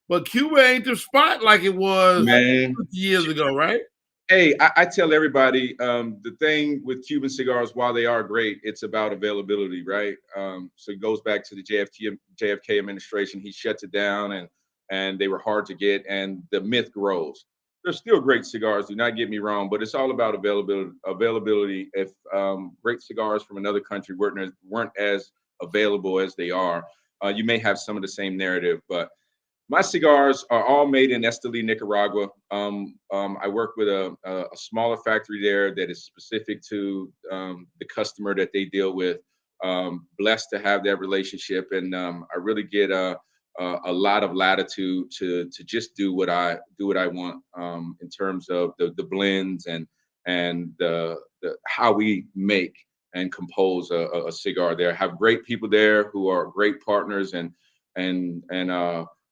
But Cuba ain't the spot like it was Man. 50 years ago, right? Hey, I tell everybody the thing with Cuban cigars, while they are great, it's about availability, right? So it goes back to the JFK administration. He shuts it down, and they were hard to get, and the myth grows. They're still great cigars. Do not get me wrong, but it's all about availability. Availability. If great cigars from another country weren't as available as they are, you may have some of the same narrative, but my cigars are all made in Esteli, Nicaragua. I work with a smaller factory there that is specific to the customer that they deal with. Blessed to have that relationship, and I really get a lot of latitude to just do what I want in terms of the blends and the how we make and compose a cigar. There, I have great people there who are great partners and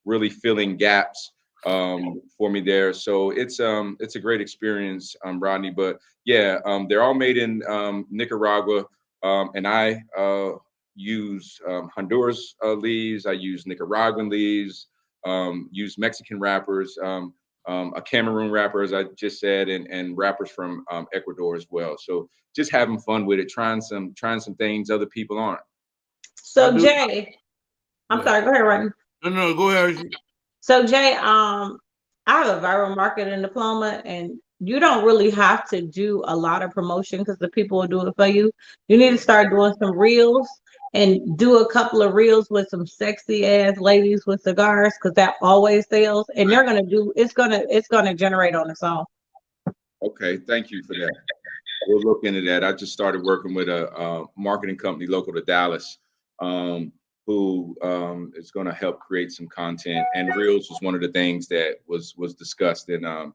really filling gaps for me there. So it's a great experience, Rodney. But yeah, they're all made in Nicaragua, and I use Honduras leaves. I use Nicaraguan leaves. Use Mexican wrappers, a Cameroon wrapper, as I just said, and wrappers from Ecuador as well. So just having fun with it, trying some things other people aren't. So Jay, I'm sorry. Go ahead, Rodney. No, go ahead. So Jay, I have a viral marketing diploma, and you don't really have to do a lot of promotion because the people will do it for you. You need to start doing some reels and do a couple of reels with some sexy ass ladies with cigars, because that always sells, and they're gonna do. It's gonna generate on its own. Okay, thank you for that. We'll look into that. I just started working with a marketing company local to Dallas, who is going to help create some content. And reels was one of the things that was discussed in our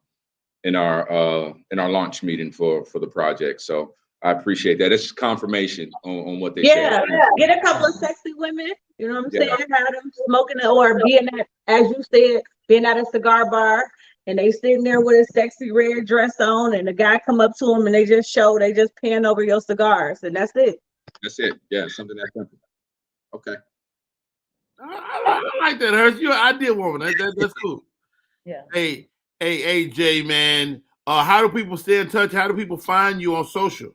launch meeting for the project. So I appreciate that. It's confirmation on what they said. Get a couple of sexy women. You know what I'm saying? Have them smoking or being at, as you said, being at a cigar bar. And they sitting there with a sexy red dress on, and the guy come up to them and they just pan over your cigars, and that's it. That's it. Yeah, something that simple. Okay. I like that, Hurst. You're an ideal woman. That's cool. Yeah. Hey, Jay, man. How do people stay in touch? How do people find you on social?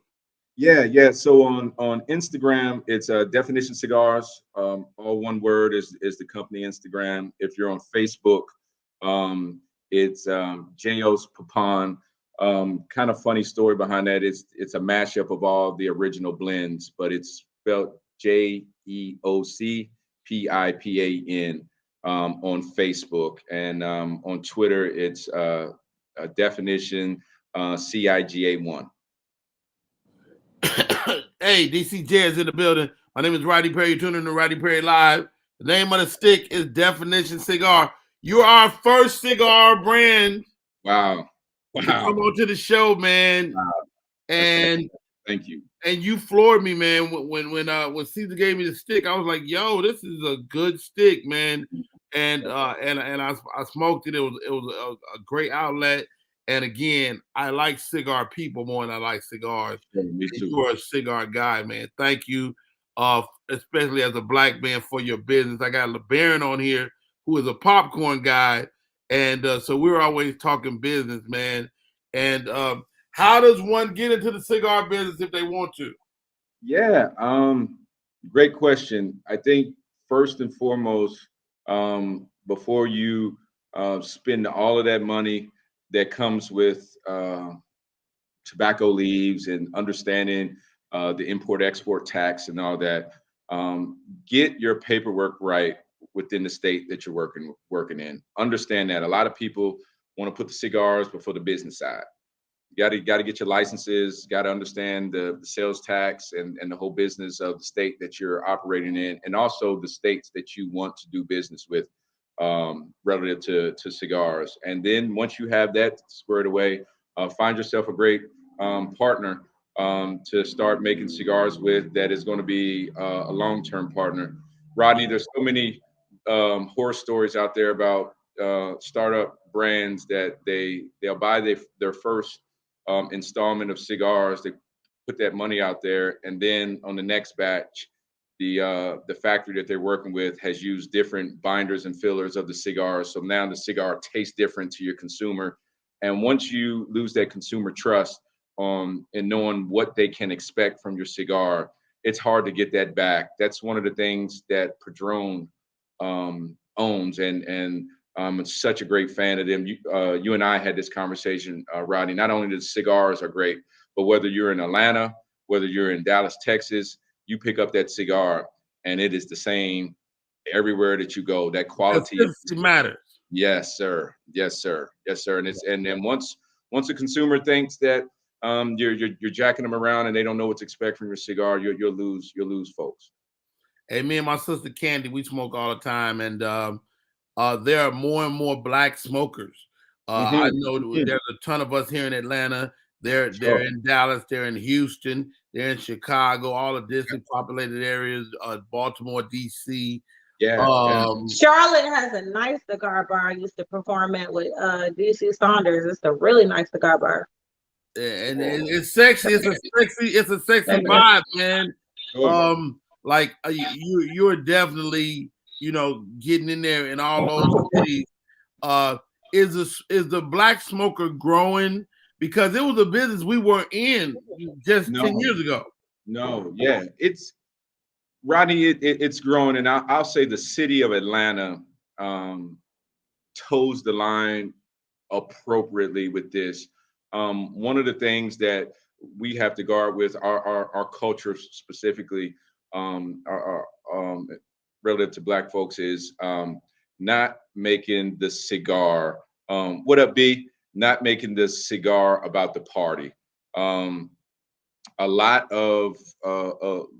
Yeah. So on Instagram, it's Definition Cigars. All one word is the company Instagram. If you're on Facebook, it's J.O.'s Papan. Kind of funny story behind that. It's a mashup of all the original blends, but it's spelled JEOC PIPAN on Facebook, and on Twitter it's a Definition CIGA1. Hey, DCJ is in the building. My name is Rodney Perry. You're tuning in to Rodney Perry Live. The name of the stick is Definition Cigar. You are our first cigar brand. Wow. To come on to the show, man. Wow. And thank you. And you floored me, man. When Caesar gave me the stick, I was like, "Yo, this is a good stick, man." And I smoked it. It was a great outlet. And again, I like cigar people more than I like cigars. Yeah, me too. You are a cigar guy, man. Thank you, especially as a black man, for your business. I got LeBaron on here, who is a popcorn guy, and so we're always talking business, man. And how does one get into the cigar business if they want to? Yeah, great question. I think first and foremost, before you spend all of that money that comes with tobacco leaves and understanding the import-export tax and all that, get your paperwork right within the state that you're working in. Understand that a lot of people want to put the cigars before the business side. You got to get your licenses, got to understand the sales tax and the whole business of the state that you're operating in, and also the states that you want to do business with relative to cigars. And then once you have that squared away, find yourself a great partner to start making cigars with that is going to be a long-term partner. Rodney, there's so many horror stories out there about startup brands that they'll buy their first installment of cigars. They put that money out there, and then on the next batch, the factory that they're working with has used different binders and fillers of the cigars. So now the cigar tastes different to your consumer. And once you lose that consumer trust in knowing what they can expect from your cigar, it's hard to get that back. That's one of the things that Padron owns, and I'm such a great fan of them. You and I had this conversation, Rodney. Not only the cigars are great, but whether you're in Atlanta, whether you're in Dallas, Texas, you pick up that cigar and it is the same everywhere that you go. That quality matters. Yes, sir. Yes, sir. Yes, sir. And then once a consumer thinks that you're jacking them around and they don't know what to expect from your cigar, you'll lose folks. Hey, me and my sister Candy, we smoke all the time, and there are more and more Black smokers. I know there's a ton of us here in Atlanta. They're in Dallas, they're in Houston, they're in Chicago, all the densely populated areas, Baltimore, DC. Charlotte has a nice cigar bar I used to perform at with DC Saunders. It's a really nice cigar bar. And it's sexy. It's a sexy vibe, man. Like you're definitely, getting in there in all those cities. Is the Black smoker growing? Because it was a business we weren't in just 10 years ago. No, yeah, it's Rodney. It's growing, and I'll say the city of Atlanta toes the line appropriately with this. One of the things that we have to guard with our culture specifically, relative to Black folks, is not making the cigar. What up, B? Not making the cigar about the party. A lot of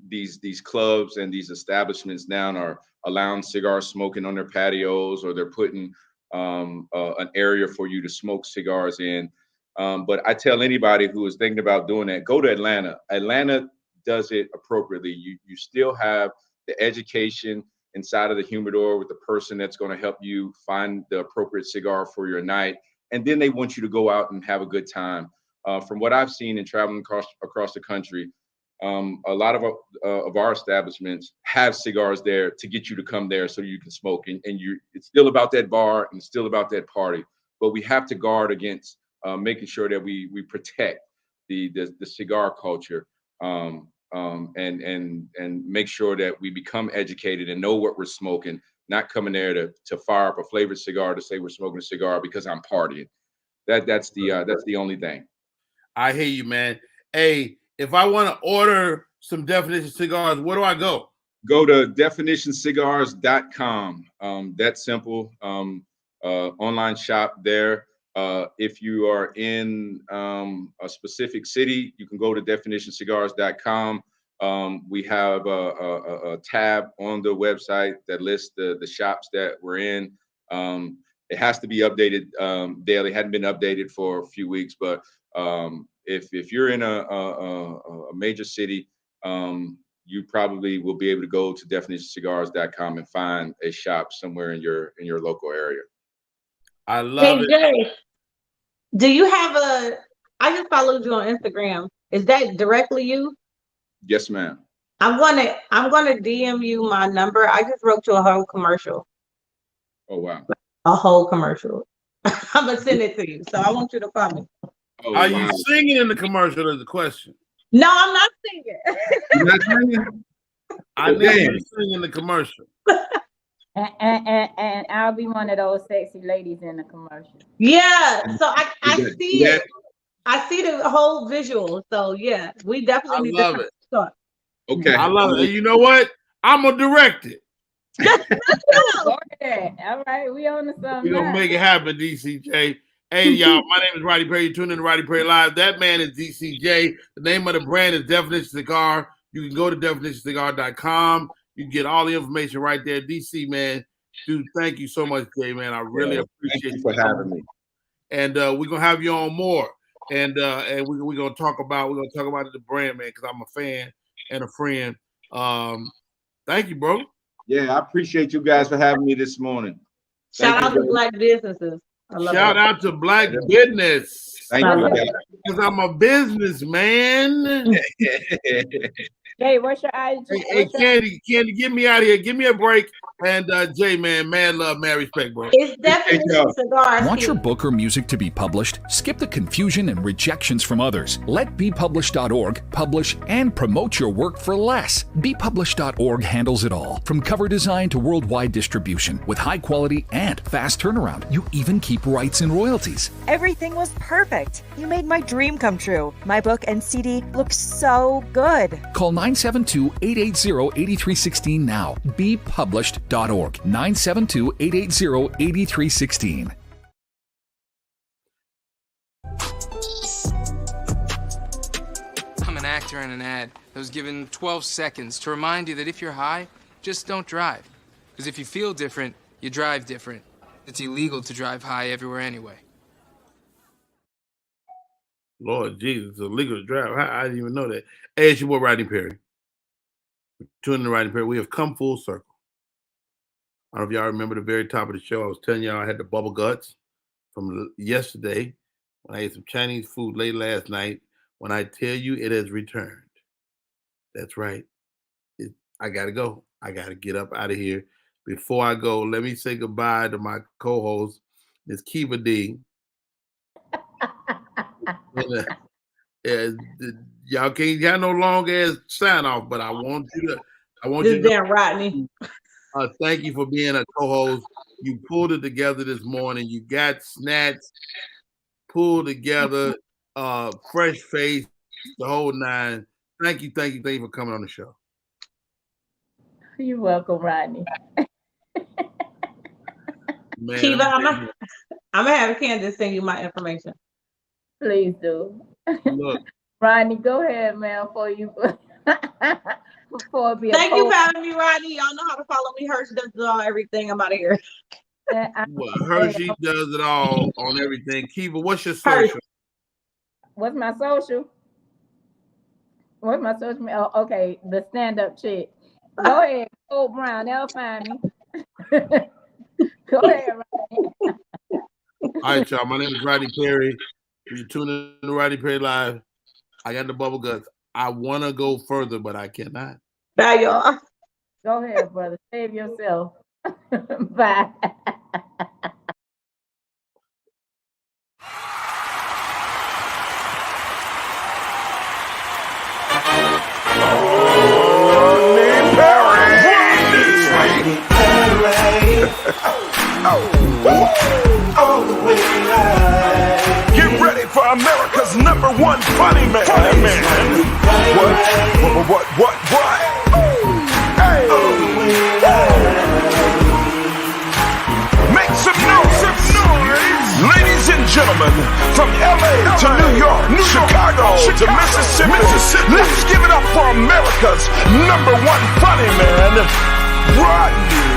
these clubs and these establishments now are allowing cigar smoking on their patios, or they're putting an area for you to smoke cigars in. But I tell anybody who is thinking about doing that, go to Atlanta. Atlanta does it appropriately. You still have the education inside of the humidor with the person that's going to help you find the appropriate cigar for your night. And then they want you to go out and have a good time. From what I've seen in traveling across the country, a lot of our establishments have cigars there to get you to come there so you can smoke. And it's still about that bar and it's still about that party. But we have to guard against making sure that we protect the cigar culture, and make sure that we become educated and know what we're smoking. Not coming there to fire up a flavored cigar to say we're smoking a cigar because I'm partying. That's the only thing. I hear you, man. Hey, if I want to order some Definition cigars, where do I go? Go to definitionscigars.com. That's simple. Online shop there. If you are in a specific city, you can go to definitionscigars.com. We have a tab on the website that lists the shops that we're in. It has to be updated daily. It hadn't been updated for a few weeks, but if you're in a major city, you probably will be able to go to definitionscigars.com and find a shop somewhere in your local area. I love it. Jay, do you have I just followed you on Instagram. Is that directly you? Yes, ma'am. I'm gonna DM you my number. I just wrote you a whole commercial. Oh wow. A whole commercial. I'm gonna send it to you. So I want you to call me. Oh, Are you singing in the commercial? Is the question. No, I'm not singing. You're not singing? I need you to sing in the commercial. And I'll be one of those sexy ladies in the commercial. Yeah. So I see it. I see the whole visual. So yeah, we definitely need love to it. start. Okay. I love it. And you know what? I'm gonna direct it. Okay. All right, we on the song. We're gonna make it happen, DCJ. Hey, y'all, my name is Rodney Perry. You tune in to Rodney Perry Live. That man is DCJ. The name of the brand is Definition Cigar. You can go to definitionscigar.com. You can get all the information right there. DC, man, dude, thank you so much, Jay, man. I really appreciate you for having me. And we're gonna have you on more. And we're gonna talk about the brand, man, because I'm a fan and a friend. Thank you, bro. Yeah, I appreciate you guys for having me this morning. Shout out to Black businesses. Shout out to Black business. Thank you. Because I'm a businessman. Jay, what's your IG? Hey, Candy, get me out of here. Give me a break. And Jay, man, mad love, mad respect, bro. It's definitely Cigars. Want your book or music to be published? Skip the confusion and rejections from others. Let BePublished.org publish and promote your work for less. BePublished.org handles it all, from cover design to worldwide distribution, with high quality and fast turnaround. You even keep rights and royalties. Everything was perfect. You made my dream come true. My book and CD look so good. Call 972-880-8316 now. BePublished.org. 972-880-8316. I'm an actor in an ad that was given 12 seconds to remind you that if you're high, just don't drive. Because if you feel different, you drive different. It's illegal to drive high everywhere anyway. Lord Jesus, it's illegal to drive. I didn't even know that. Hey, it's your boy, Rodney Perry. Tuning in to Rodney Perry. We have come full circle. I don't know if y'all remember the very top of the show. I was telling y'all I had the bubble guts from yesterday when I ate some Chinese food late last night. When I tell you it has returned. That's right. I got to go. I got to get up out of here. Before I go, let me say goodbye to my co-host, Ms. Kiva D. Y'all can't got no long ass sign off, but I want you to. Damn Rodney. Thank you for being a co-host. You pulled it together this morning. You got snacks pulled together, fresh face, the whole nine. Thank you for coming on the show. You're welcome, Rodney. Man, Kiva, I'm gonna have Candace send you my information. Please do. Look, Rodney, go ahead, man. Before it be Thank you for having me, Rodney. Y'all know how to follow me. Hershey does everything. I'm out of here. Well, Hershey does it all on everything. Kiva, what's your social? What's my social? What's my social? Oh, okay, the stand-up chick. Go ahead, Cole Brown. They'll find me. Go ahead, Rodney. All right, y'all. My name is Rodney Perry. You're tuning in to Rodney Perry Live. I got the bubble guts. I want to go further, but I cannot. Bye, y'all. Go ahead, brother. Save yourself. Bye. Get ready for America's #1 funny man. What? Hey. Make some noise. Ladies and gentlemen, from LA to New York, Chicago to Mississippi, let's give it up for America's #1 funny man, Rodney.